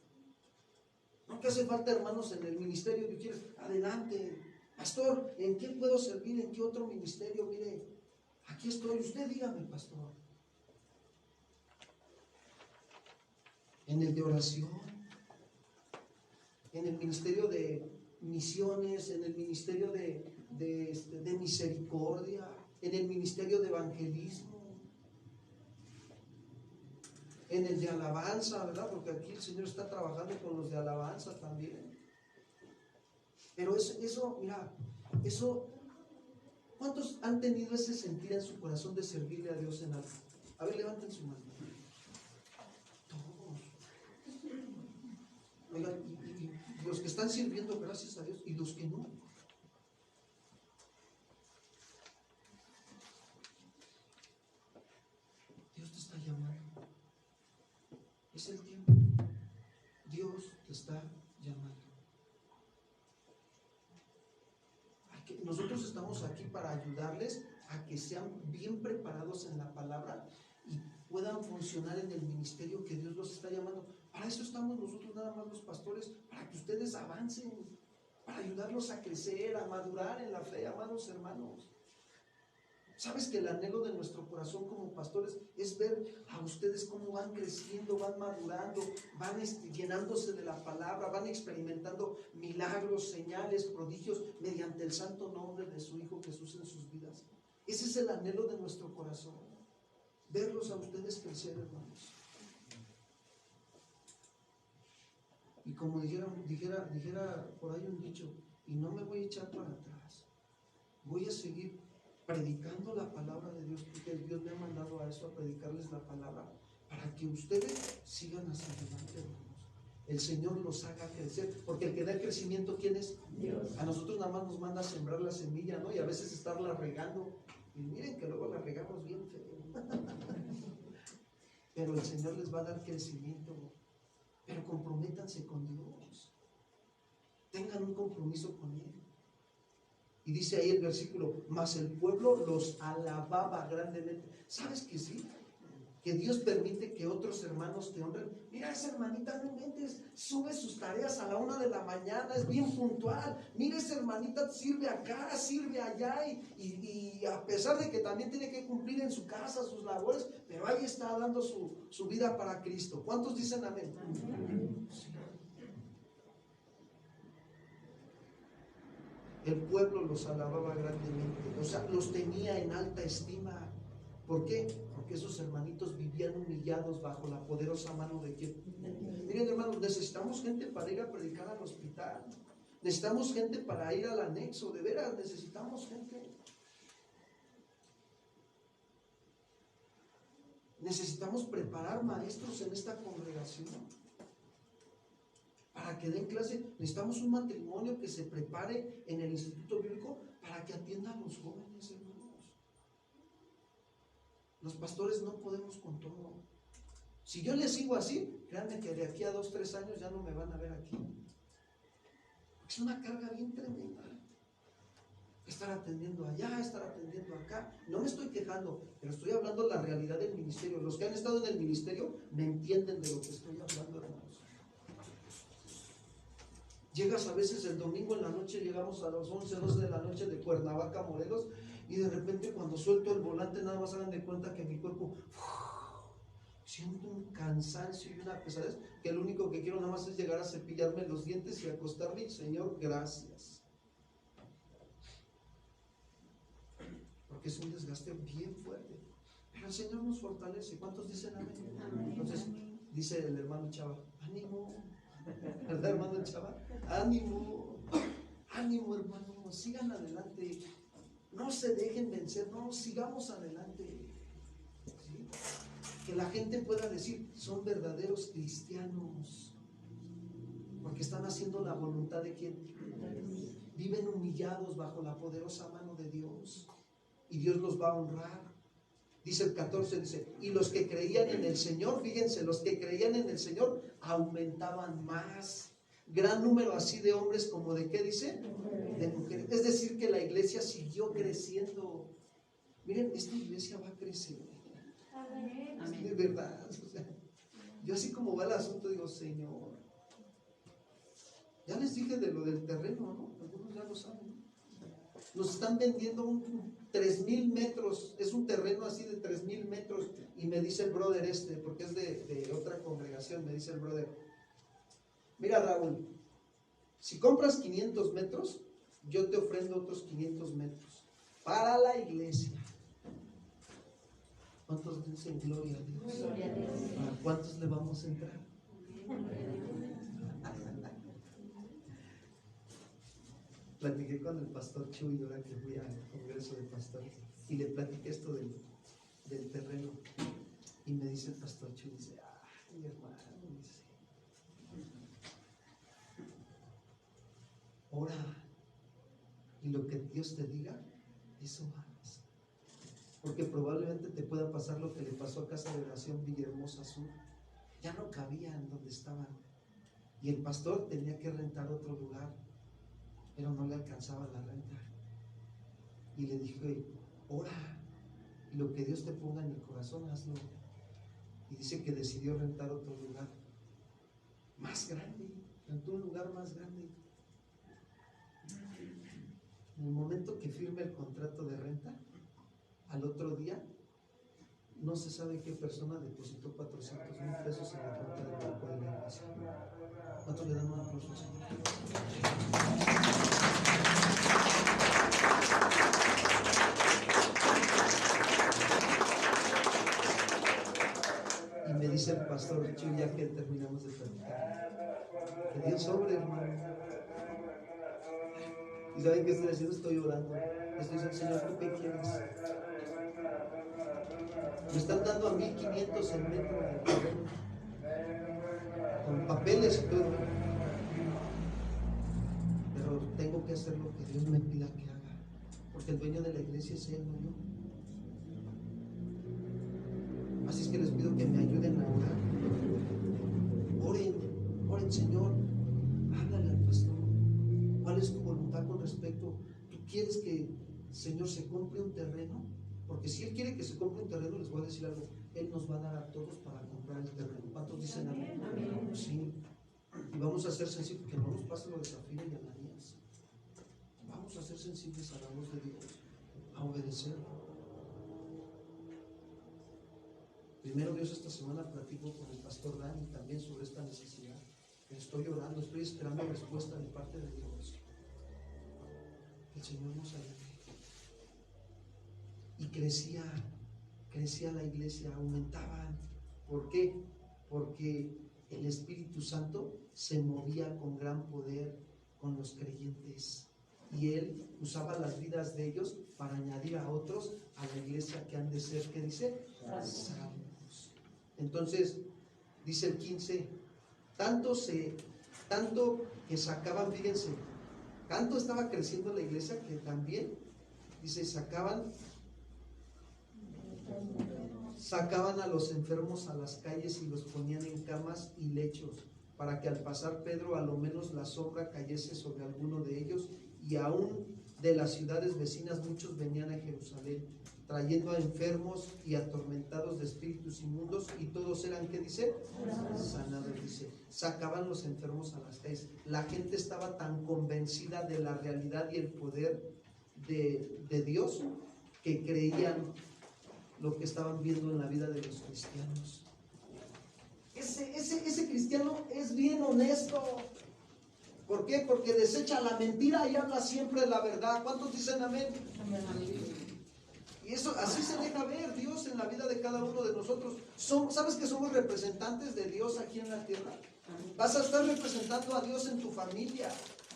No que hace falta hermanos en el ministerio que quieres, adelante. Pastor, ¿en qué puedo servir? ¿En qué otro ministerio? Mire, aquí estoy, usted dígame, pastor. En el de oración, en el ministerio de misiones, en el ministerio de misericordia, en el ministerio de evangelismo, en el de alabanza, ¿verdad? Porque aquí el Señor está trabajando con los de alabanza también. Pero eso, mira, eso, ¿cuántos han tenido ese sentir en su corazón de servirle a Dios en algo? A ver, levanten su mano. Todos. Oigan, y los que están sirviendo, gracias a Dios, y los que no. Dios te está llamando. Es el tiempo. Dios te está llamando. Nosotros estamos aquí para ayudarles a que sean bien preparados en la palabra y puedan funcionar en el ministerio que Dios los está llamando. Para eso estamos nosotros nada más los pastores, para que ustedes avancen, para ayudarlos a crecer, a madurar en la fe, amados hermanos. ¿Sabes que el anhelo de nuestro corazón como pastores es ver a ustedes cómo van creciendo, van madurando, van llenándose de la palabra, van experimentando milagros, señales, prodigios mediante el santo nombre de su Hijo Jesús en sus vidas? Ese es el anhelo de nuestro corazón, verlos a ustedes crecer, hermanos. Y como dijera por ahí un dicho, y no me voy a echar para atrás, voy a seguir predicando la palabra de Dios, porque Dios me ha mandado a eso, a predicarles la palabra, para que ustedes sigan hacia adelante, hermanos. El Señor los haga crecer, porque el que da el crecimiento, ¿quién es? Dios. A nosotros nada más nos manda a sembrar la semilla, ¿no? Y a veces estarla regando, y miren que luego la regamos bien feo. Pero el Señor les va a dar crecimiento. Pero comprométanse con Dios, tengan un compromiso con Él. Y dice ahí el versículo, mas el pueblo los alababa grandemente. ¿Sabes que sí? Que Dios permite que otros hermanos te honren. Mira, esa hermanita, no inventes, sube sus tareas a la 1 de la mañana, es bien puntual. Mira, esa hermanita sirve acá, sirve allá, y a pesar de que también tiene que cumplir en su casa sus labores, pero ahí está dando su vida para Cristo. ¿Cuántos dicen amén? Amén. Sí. El pueblo los alababa grandemente, o sea, los tenía en alta estima. ¿Por qué? Porque esos hermanitos vivían humillados bajo la poderosa mano de ¿quién? Miren, hermanos, necesitamos gente para ir a predicar al hospital, necesitamos gente para ir al anexo, de veras, necesitamos gente. Necesitamos preparar maestros en esta congregación para que den clase. Necesitamos un matrimonio que se prepare en el instituto bíblico para que atienda a los jóvenes, hermanos. Los pastores no podemos con todo. Si yo les sigo así, créanme que de aquí a 2, 3 años ya no me van a ver aquí. Es una carga bien tremenda. Estar atendiendo allá, estar atendiendo acá. No me estoy quejando, pero estoy hablando de la realidad del ministerio. Los que han estado en el ministerio me entienden de lo que estoy hablando, hermanos. Llegas a veces el domingo en la noche, llegamos a las 11, 12 de la noche de Cuernavaca, Morelos, y de repente cuando suelto el volante nada más hagan de cuenta que mi cuerpo siento un cansancio y una pesadez, que lo único que quiero nada más es llegar a cepillarme los dientes y acostarme y Señor, gracias. Porque es un desgaste bien fuerte, pero el Señor nos fortalece. ¿Cuántos dicen amén? Amén. Entonces dice el hermano Chava, ánimo, ¿verdad, hermano Chava? Ánimo, ánimo, hermano, sigan adelante, no se dejen vencer, no, sigamos adelante. ¿Sí? Que la gente pueda decir, son verdaderos cristianos, porque están haciendo la voluntad de ¿quién? Viven humillados bajo la poderosa mano de Dios, y Dios los va a honrar. Dice el 14, dice, y los que creían en el Señor, fíjense, los que creían en el Señor aumentaban más. Gran número así de hombres como de ¿qué dice? De mujeres. Es decir, que la iglesia siguió creciendo. Miren, esta iglesia va a crecer. Amén. De verdad. O sea, yo así como va el asunto digo, Señor. Ya les dije de lo del terreno, ¿no? Algunos ya lo saben. Nos están vendiendo un 3,000 metros, es un terreno así de 3,000 metros, y me dice el brother porque es de otra congregación, me dice el brother, mira Raúl, si compras 500 metros, yo te ofrendo otros 500 metros para la iglesia. ¿Cuántos dicen gloria a Dios? Gloria a Dios. ¿A cuántos le vamos a entrar? Platiqué con el pastor Chuy ahora que fui al congreso de pastores y le platiqué esto del terreno, y me dice el pastor Chuy, dice, ay hermano, dice, ora y lo que Dios te diga, eso hagas, porque probablemente te pueda pasar lo que le pasó a Casa de Oración Villahermosa Sur. Ya no cabía en donde estaban y el pastor tenía que rentar otro lugar, pero no le alcanzaba la renta. Y le dije, ora, y lo que Dios te ponga en el corazón, hazlo. Y dice que decidió rentar otro lugar más grande, rentó un lugar más grande. En el momento que firme el contrato de renta, al otro día, no se sabe qué persona depositó 400,000 pesos en la cuenta del banco de la iglesia. ¿Cuánto le dan un aplauso al Señor? Y me dice el pastor Chuy, ya que terminamos de platicar, que Dios sobre, hermano. ¿Y saben qué estoy haciendo? Estoy orando. Les dice el Señor, ¿tú qué quieres? Me están dando a 1,500 el metro de terreno, con papeles y todo. Pero tengo que hacer lo que Dios me pida que haga, porque el dueño de la iglesia es Él, no yo. Así es que les pido que me ayuden a orar. Oren, Señor, háblale al pastor. ¿Cuál es tu voluntad con respecto? ¿Tú quieres que, Señor, se compre un terreno? Porque si Él quiere que se compre un terreno, les voy a decir algo, Él nos va a dar a todos para comprar el terreno. ¿Cuántos dicen amén? Sí. Y vamos a ser sensibles, que no nos pase lo de Zafira y Ananías. Vamos a ser sensibles a la voz de Dios, a obedecer. Primero Dios, esta semana platico con el pastor Dani también sobre esta necesidad. Estoy orando, estoy esperando respuesta de parte de Dios. Que el Señor nos ayude. Y crecía la iglesia, aumentaban. ¿Por qué? Porque el Espíritu Santo se movía con gran poder con los creyentes. Y Él usaba las vidas de ellos para añadir a otros a la iglesia que han de ser, ¿qué dice? Salvos. Entonces, dice el 15, tanto que sacaban, fíjense, tanto estaba creciendo la iglesia que también, dice, sacaban a los enfermos a las calles y los ponían en camas y lechos, para que al pasar Pedro a lo menos la sombra cayese sobre alguno de ellos, y aún de las ciudades vecinas muchos venían a Jerusalén, trayendo a enfermos y atormentados de espíritus inmundos, y todos eran, ¿qué dice? Sanados, dice. Sacaban los enfermos a las calles. La gente estaba tan convencida de la realidad y el poder de Dios, que creían lo que estaban viendo en la vida de los cristianos. Ese cristiano es bien honesto. ¿Por qué? Porque desecha la mentira y habla siempre la verdad. ¿Cuántos dicen amén? Y eso, así se deja ver Dios en la vida de cada uno de nosotros. ¿Sabes que somos representantes de Dios aquí en la tierra? Vas a estar representando a Dios en tu familia,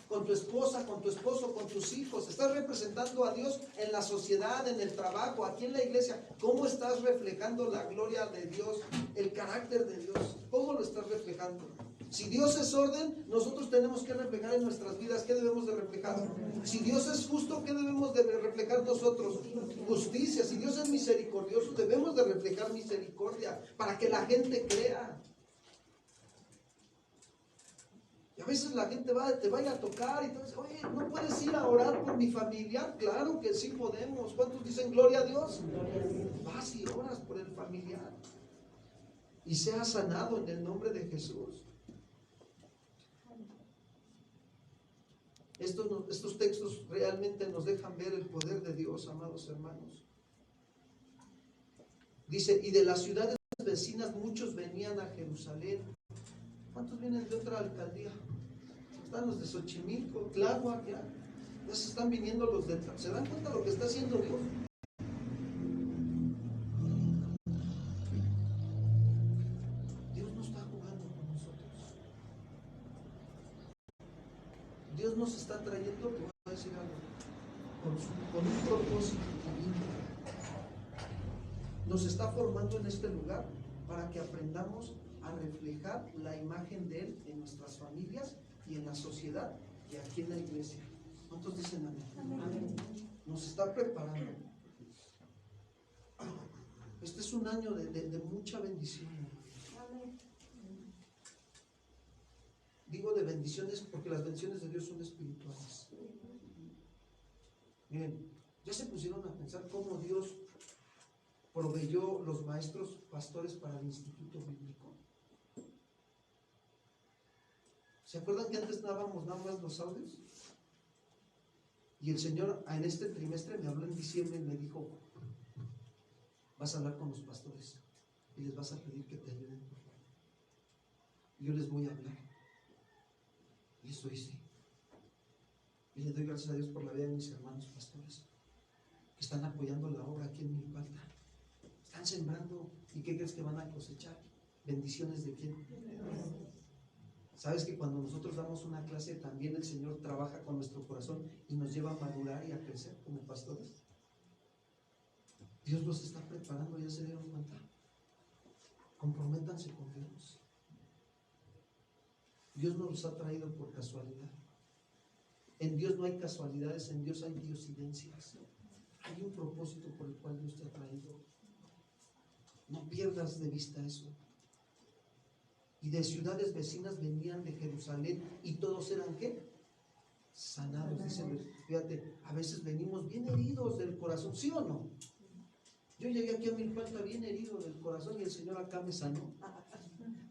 con tu esposa, con tu esposo, con tus hijos. Estás representando a Dios en la sociedad, en el trabajo, aquí en la iglesia. ¿Cómo estás reflejando la gloria de Dios, el carácter de Dios? ¿Cómo lo estás reflejando? Si Dios es orden, nosotros tenemos que reflejar en nuestras vidas. ¿Qué debemos de reflejar? Si Dios es justo, ¿qué debemos de reflejar nosotros? Justicia. Si Dios es misericordioso, debemos de reflejar misericordia para que la gente crea. Y a veces la gente te vaya a tocar y te dice, oye, ¿no puedes ir a orar por mi familiar? Claro que sí podemos. ¿Cuántos dicen gloria a Dios? Vas y oras por el familiar y sea sanado en el nombre de Jesús. Estos textos realmente nos dejan ver el poder de Dios, amados hermanos. Dice, y de las ciudades vecinas muchos venían a Jerusalén. ¿Cuántos vienen de otra alcaldía? Están los de Xochimilco, Tláhuac, ya se están viniendo los de... ¿Se dan cuenta de lo que está haciendo Dios? Dios no está jugando con nosotros. Dios nos está trayendo, te voy a decir algo, con un propósito divino. Nos está formando en este lugar para que aprendamos a reflejar la imagen de Él en nuestras familias y en la sociedad y aquí en la iglesia. ¿Cuántos dicen amén? Amén. Nos está preparando. Este es un año de mucha bendición. Amén. Digo de bendiciones porque las bendiciones de Dios son espirituales. Miren, ya se pusieron a pensar cómo Dios proveyó los maestros pastores para el instituto bíblico. ¿Se acuerdan que antes dábamos nada más los audios? Y el Señor en este trimestre me habló en diciembre y me dijo, vas a hablar con los pastores y les vas a pedir que te ayuden, por favor. Y yo les voy a hablar. Y eso hice. Y le doy gracias a Dios por la vida de mis hermanos pastores que están apoyando la obra aquí en Milpalta. Están sembrando. ¿Y qué crees que van a cosechar? ¿Bendiciones de quién? Sabes que cuando nosotros damos una clase, también el Señor trabaja con nuestro corazón y nos lleva a madurar y a crecer como pastores. Dios los está preparando, ¿ya se dieron cuenta? Comprométanse con Dios. Dios no los ha traído por casualidad. En Dios no hay casualidades, en Dios hay diosidencias. Hay un propósito por el cual Dios te ha traído. No pierdas de vista eso. Y de ciudades vecinas venían de Jerusalén y todos eran ¿qué? Sanados. Dice, fíjate, a veces venimos bien heridos del corazón, ¿sí o no? Yo llegué aquí a Milpalta bien herido del corazón y el Señor acá me sanó.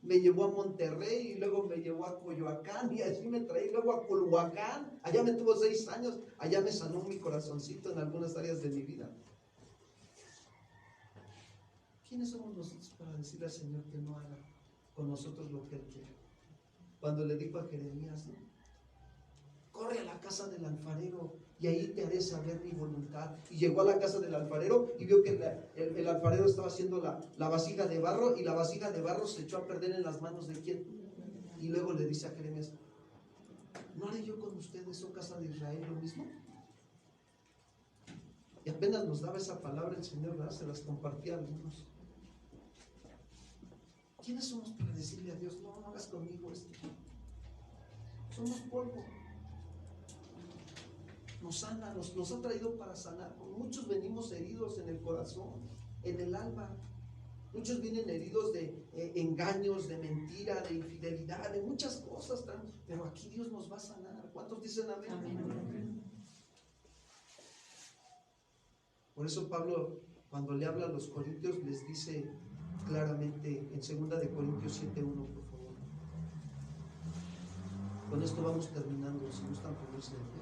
Me llevó a Monterrey y luego me llevó a Coyoacán y así me traí luego a Culhuacán. Allá me tuvo 6 años, allá me sanó mi corazoncito en algunas áreas de mi vida. ¿Quiénes somos nosotros para decirle al Señor que no haga con nosotros lo que Él quiere? Cuando le dijo a Jeremías, ¿no? Corre a la casa del alfarero y ahí te haré saber mi voluntad. Y llegó a la casa del alfarero y vio que el alfarero estaba haciendo la vasija de barro, y la vasija de barro se echó a perder en las manos de ¿quién? Y luego le dice a Jeremías, ¿no haré yo con ustedes, oh casa de Israel, lo mismo? Y apenas nos daba esa palabra el Señor, ¿verdad? Se las compartía a algunos. ¿Quiénes somos para decirle a Dios, no hagas conmigo esto? Somos polvo. Nos sana, nos ha traído para sanar. Muchos venimos heridos en el corazón, en el alma. Muchos vienen heridos de engaños, de mentira, de infidelidad, de muchas cosas. Pero aquí Dios nos va a sanar. ¿Cuántos dicen amén? Amén. Por eso Pablo, cuando le habla a los corintios, les dice claramente en 2 Corintios 7:1, por favor. Con esto vamos terminando, si gustan ponerse de pie.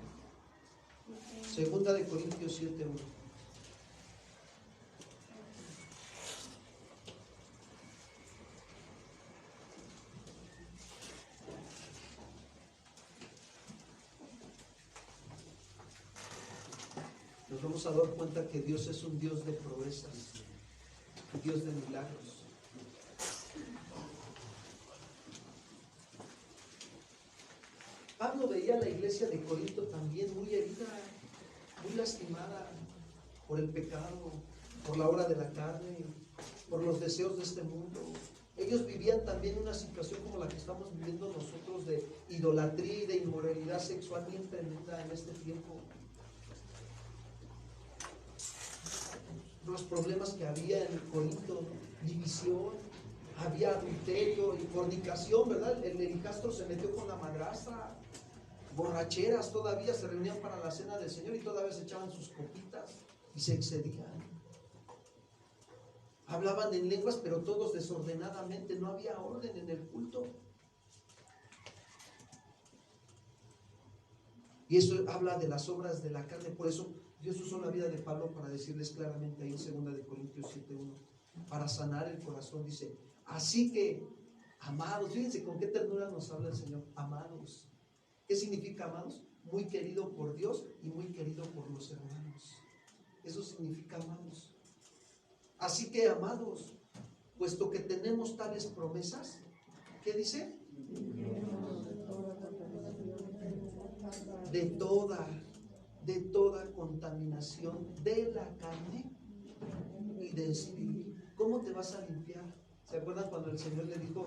2 Corintios 7:1. Nos vamos a dar cuenta que Dios es un Dios de proezas, un Dios de milagros. Pablo veía a la iglesia de Corinto también muy herida, muy lastimada por el pecado, por la obra de la carne, por los deseos de este mundo. Ellos vivían también una situación como la que estamos viviendo nosotros, de idolatría y de inmoralidad sexual bien tremenda en este tiempo. Los problemas que había en Corinto, división, había adulterio y fornicación, ¿verdad? El hijastro se metió con la madrastra, borracheras, todavía se reunían para la cena del Señor y todavía se echaban sus copitas y se excedían. Hablaban en lenguas, pero todos desordenadamente, no había orden en el culto. Y eso habla de las obras de la carne. Por eso Dios usó la vida de Pablo para decirles claramente ahí en 2 Corintios 7:1, para sanar el corazón. Dice, así que, amados, fíjense con qué ternura nos habla el Señor, amados. ¿Qué significa amados? Muy querido por Dios y muy querido por los hermanos. Eso significa amados. Así que, amados, puesto que tenemos tales promesas, ¿qué dice? De toda contaminación de la carne y de espíritu. ¿Cómo te vas a limpiar? ¿Se acuerdan cuando el Señor le dijo,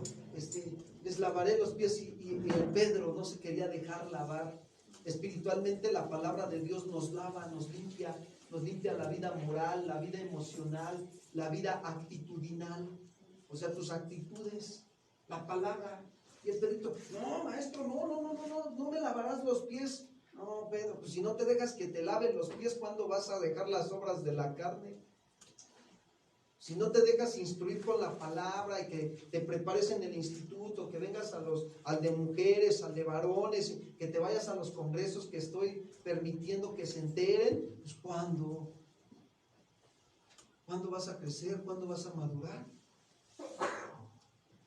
les lavaré los pies y el Pedro no se quería dejar lavar? Espiritualmente la palabra de Dios nos lava, nos limpia la vida moral, la vida emocional, la vida actitudinal, o sea, tus actitudes, la palabra. Y el Pedrito, no, maestro, no me lavarás los pies. No, Pedro, pues si no te dejas que te laven los pies, ¿cuándo vas a dejar las obras de la carne? Si no te dejas instruir con la palabra y que te prepares en el instituto, que vengas al de mujeres, al de varones, que te vayas a los congresos que estoy permitiendo que se enteren, pues ¿cuándo? ¿Cuándo vas a crecer? ¿Cuándo vas a madurar?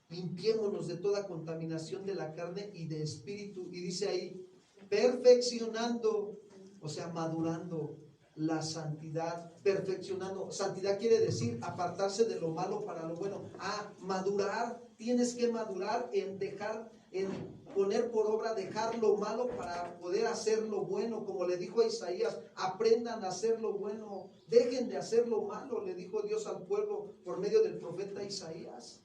Limpiémonos de toda contaminación de la carne y de espíritu. Y dice ahí, perfeccionando, o sea, madurando la santidad, perfeccionando. Santidad quiere decir apartarse de lo malo para lo bueno. Madurar, tienes que madurar en dejar en poner por obra, dejar lo malo para poder hacer lo bueno, como le dijo a Isaías, aprendan a hacer lo bueno, dejen de hacer lo malo, le dijo Dios al pueblo por medio del profeta Isaías.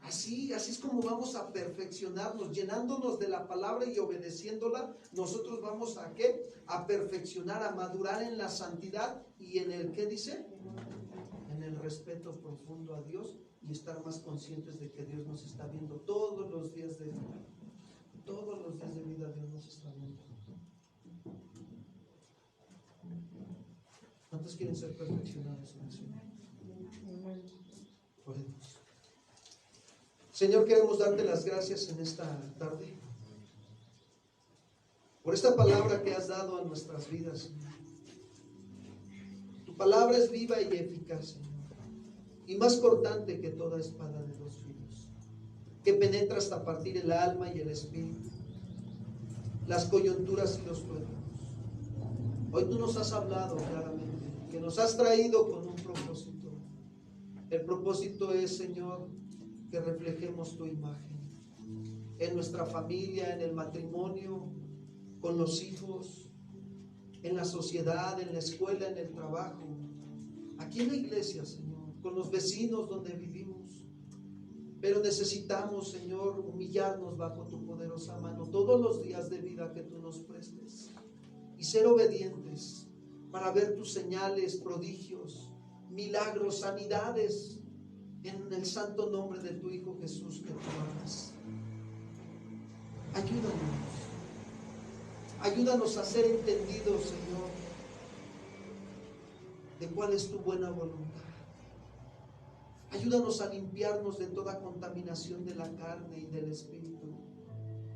Así es como vamos a perfeccionarnos, llenándonos de la palabra y obedeciéndola. Nosotros vamos a ¿qué? A perfeccionar, a madurar en la santidad y en el ¿qué dice? En el respeto profundo a Dios y estar más conscientes de que Dios nos está viendo todos los días de vida. Todos los días de vida Dios nos está viendo. ¿Cuántos quieren ser perfeccionados en eso? Podemos. Señor, queremos darte las gracias en esta tarde por esta palabra que has dado a nuestras vidas, Señor. Tu palabra es viva y eficaz, Señor, y más cortante que toda espada de dos filos, que penetra hasta partir el alma y el espíritu, las coyunturas y los tuétanos. Hoy tú nos has hablado claramente, que nos has traído con un propósito. El propósito es, Señor, que reflejemos tu imagen en nuestra familia, en el matrimonio, con los hijos, en la sociedad, en la escuela, en el trabajo, aquí en la iglesia, Señor, con los vecinos donde vivimos. Pero necesitamos, Señor, humillarnos bajo tu poderosa mano todos los días de vida que tú nos prestes y ser obedientes para ver tus señales, prodigios, milagros, sanidades, en el santo nombre de tu Hijo Jesús que tú amas. Ayúdanos a ser entendidos, Señor, de cuál es tu buena voluntad. Ayúdanos a limpiarnos de toda contaminación de la carne y del espíritu,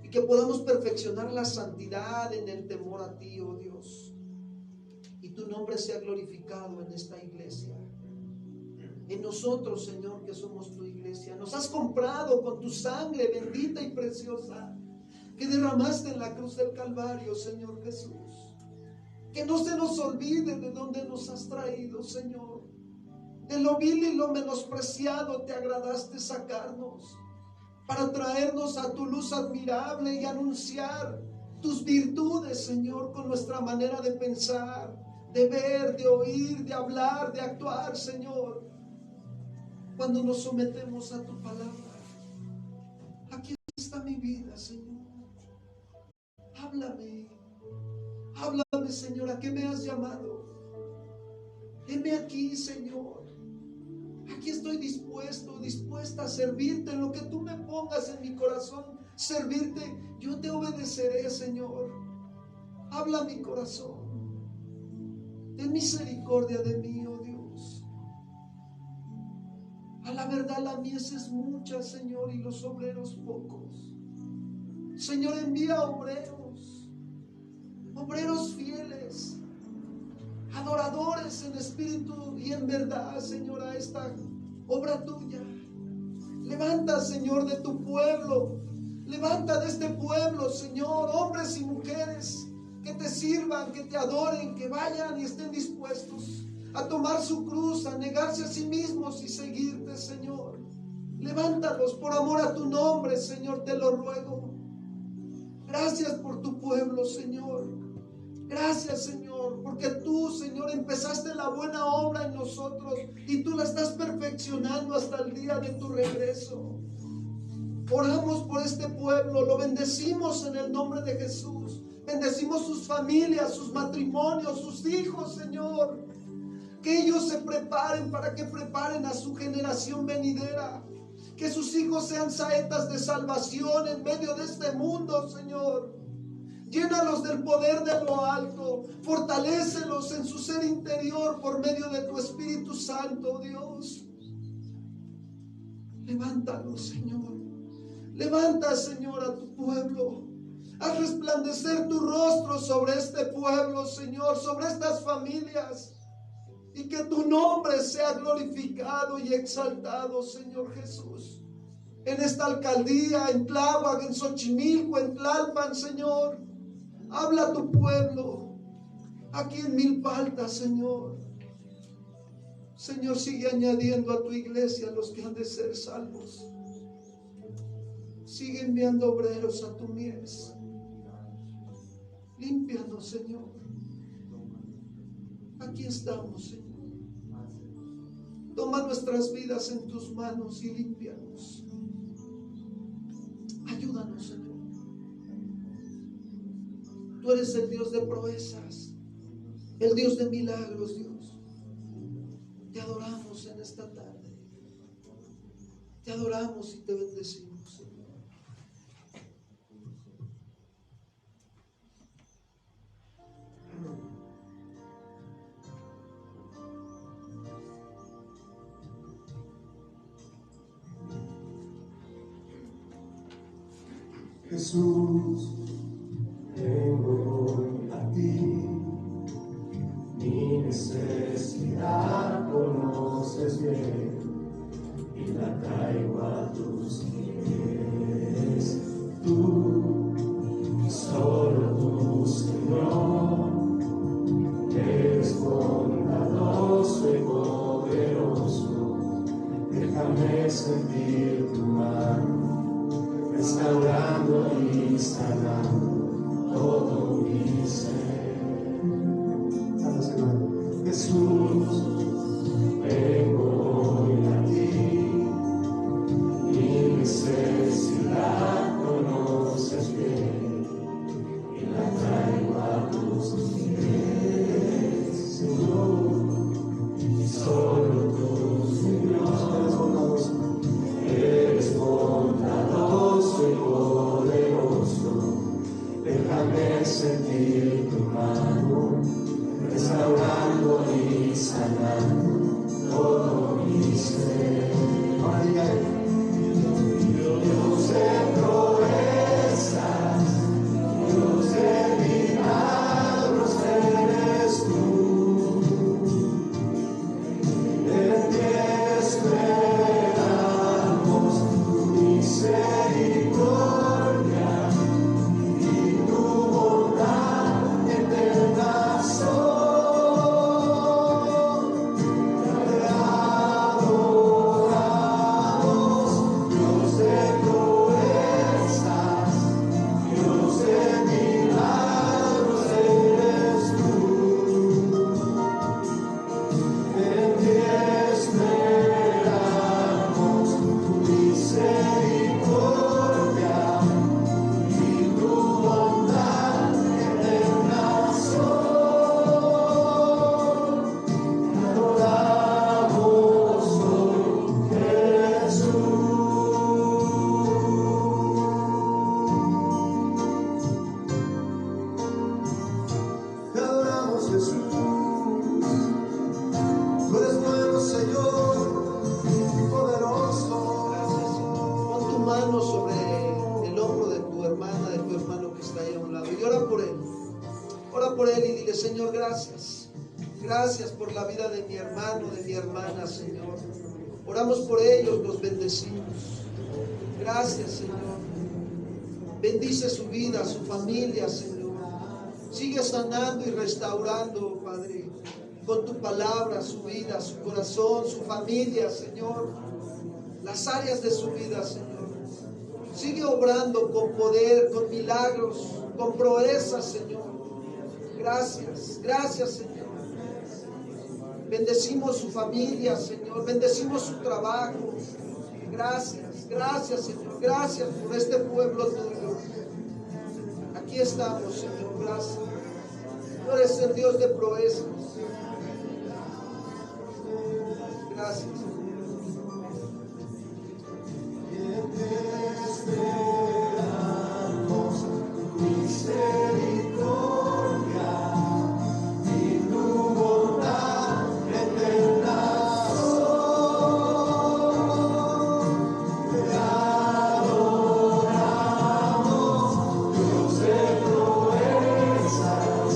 y que podamos perfeccionar la santidad en el temor a ti, oh Dios, y tu nombre sea glorificado en esta iglesia. En nosotros, Señor, que somos tu iglesia. Nos has comprado con tu sangre bendita y preciosa que derramaste en la cruz del Calvario, Señor Jesús. Que no se nos olvide de dónde nos has traído, Señor. De lo vil y lo menospreciado te agradaste sacarnos para traernos a tu luz admirable y anunciar tus virtudes, Señor, con nuestra manera de pensar, de ver, de oír, de hablar, de actuar, Señor. Cuando nos sometemos a tu palabra, aquí está mi vida, Señor. Háblame, Señor, ¿a qué me has llamado? Heme aquí, Señor. Aquí estoy dispuesta a servirte en lo que tú me pongas en mi corazón, servirte. Yo te obedeceré, Señor. Habla mi corazón. Ten misericordia de mí, oh Dios. A la verdad la mies es mucha, Señor, y los obreros pocos. Señor, envía obreros fieles, adoradores en espíritu y en verdad, Señor, a esta obra tuya. Levanta, Señor, de tu pueblo, levanta de este pueblo, Señor, hombres y mujeres que te sirvan, que te adoren, que vayan y estén dispuestos a tomar su cruz, a negarse a sí mismos y seguirte, Señor. Levántalos por amor a tu nombre, Señor, te lo ruego. Gracias por tu pueblo, Señor. Gracias, Señor, porque tú, Señor, empezaste la buena obra en nosotros y tú la estás perfeccionando hasta el día de tu regreso. Oramos por este pueblo, lo bendecimos en el nombre de Jesús. Bendecimos sus familias, sus matrimonios, sus hijos, Señor. Que ellos se preparen para que preparen a su generación venidera. Que sus hijos sean saetas de salvación en medio de este mundo, Señor. Llénalos del poder de lo alto. Fortalécelos en su ser interior por medio de tu Espíritu Santo, Dios. Levántalos, Señor. Levanta, Señor, a tu pueblo. Haz resplandecer tu rostro sobre este pueblo, Señor, sobre estas familias. Y que tu nombre sea glorificado y exaltado, Señor Jesús. En esta alcaldía, en Tláhuac, en Xochimilco, en Tlalpan, Señor. Habla a tu pueblo. Aquí en Milpalta, Señor. Señor, sigue añadiendo a tu iglesia los que han de ser salvos. Sigue enviando obreros a tu mies. Límpianos, Señor. Aquí estamos, Señor. Toma nuestras vidas en tus manos y límpianos. Ayúdanos, Señor. Tú eres el Dios de proezas, el Dios de milagros, Dios. Te adoramos en esta tarde. Te adoramos y te bendecimos, Señor. Jesús, vengo hoy a ti, mi necesidad conoces bien y la traigo a tus pies. Tú, solo tú, Señor, eres bondadoso y poderoso. Déjame sentir tu mano, restaurando y sanando todo mi ser. Jesús, vengo hoy a ti, mi necesidad conoces bien y la traigo a tus pies. Señor, solo tú, Señor, eres bondadoso y poderoso. Déjame sentir tu mano, restaurando y sanando todo mi ser. Dios de proezas, Dios de milagros eres tú. En ti esperamos tu misericordia y tu bondad eterna son. Te adoramos, Dios de proezas, Dios de milagros eres tú. En ti esperamos tu misericordia y tu bondad eterna son. Te adoramos, oh Jesús. Te adoramos, Jesús. Tú eres bueno, Señor, y poderoso. Gracias, Señor. Pon tu mano sobre el hombro de tu hermana, de tu hermano que está ahí a un lado, y ora por él. Ora por él y dile: Señor, gracias. Gracias por la vida de mi hermano, de mi hermana, Señor. Oramos por ellos, los bendecimos. Gracias, Señor. Bendice su vida, su familia, Señor. Sigue sanando y restaurando, Padre, con tu palabra, su vida, su corazón, su familia, Señor. Las áreas de su vida, Señor. Sigue obrando con poder, con milagros, con proezas, Señor. Gracias, gracias, Señor. Bendecimos su familia, Señor. Bendecimos su trabajo. Gracias, gracias, Señor. Gracias por este pueblo tuyo. Aquí estamos, Señor. Gracias. Tú eres el Dios de proezas. Gracias. Esperamos tu misericordia y tu bondad eterna son. Te adoramos, Dios de proezas,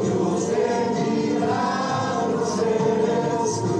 Dios de milagros eres tú.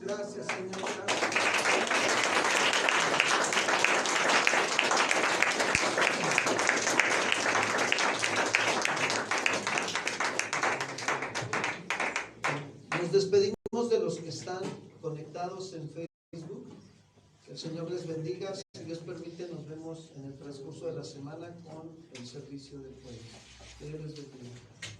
Gracias, Señor. Gracias. Nos despedimos de los que están conectados en Facebook. Que el Señor les bendiga. Si Dios permite, nos vemos en el transcurso de la semana con el servicio del pueblo. Que Dios les bendiga.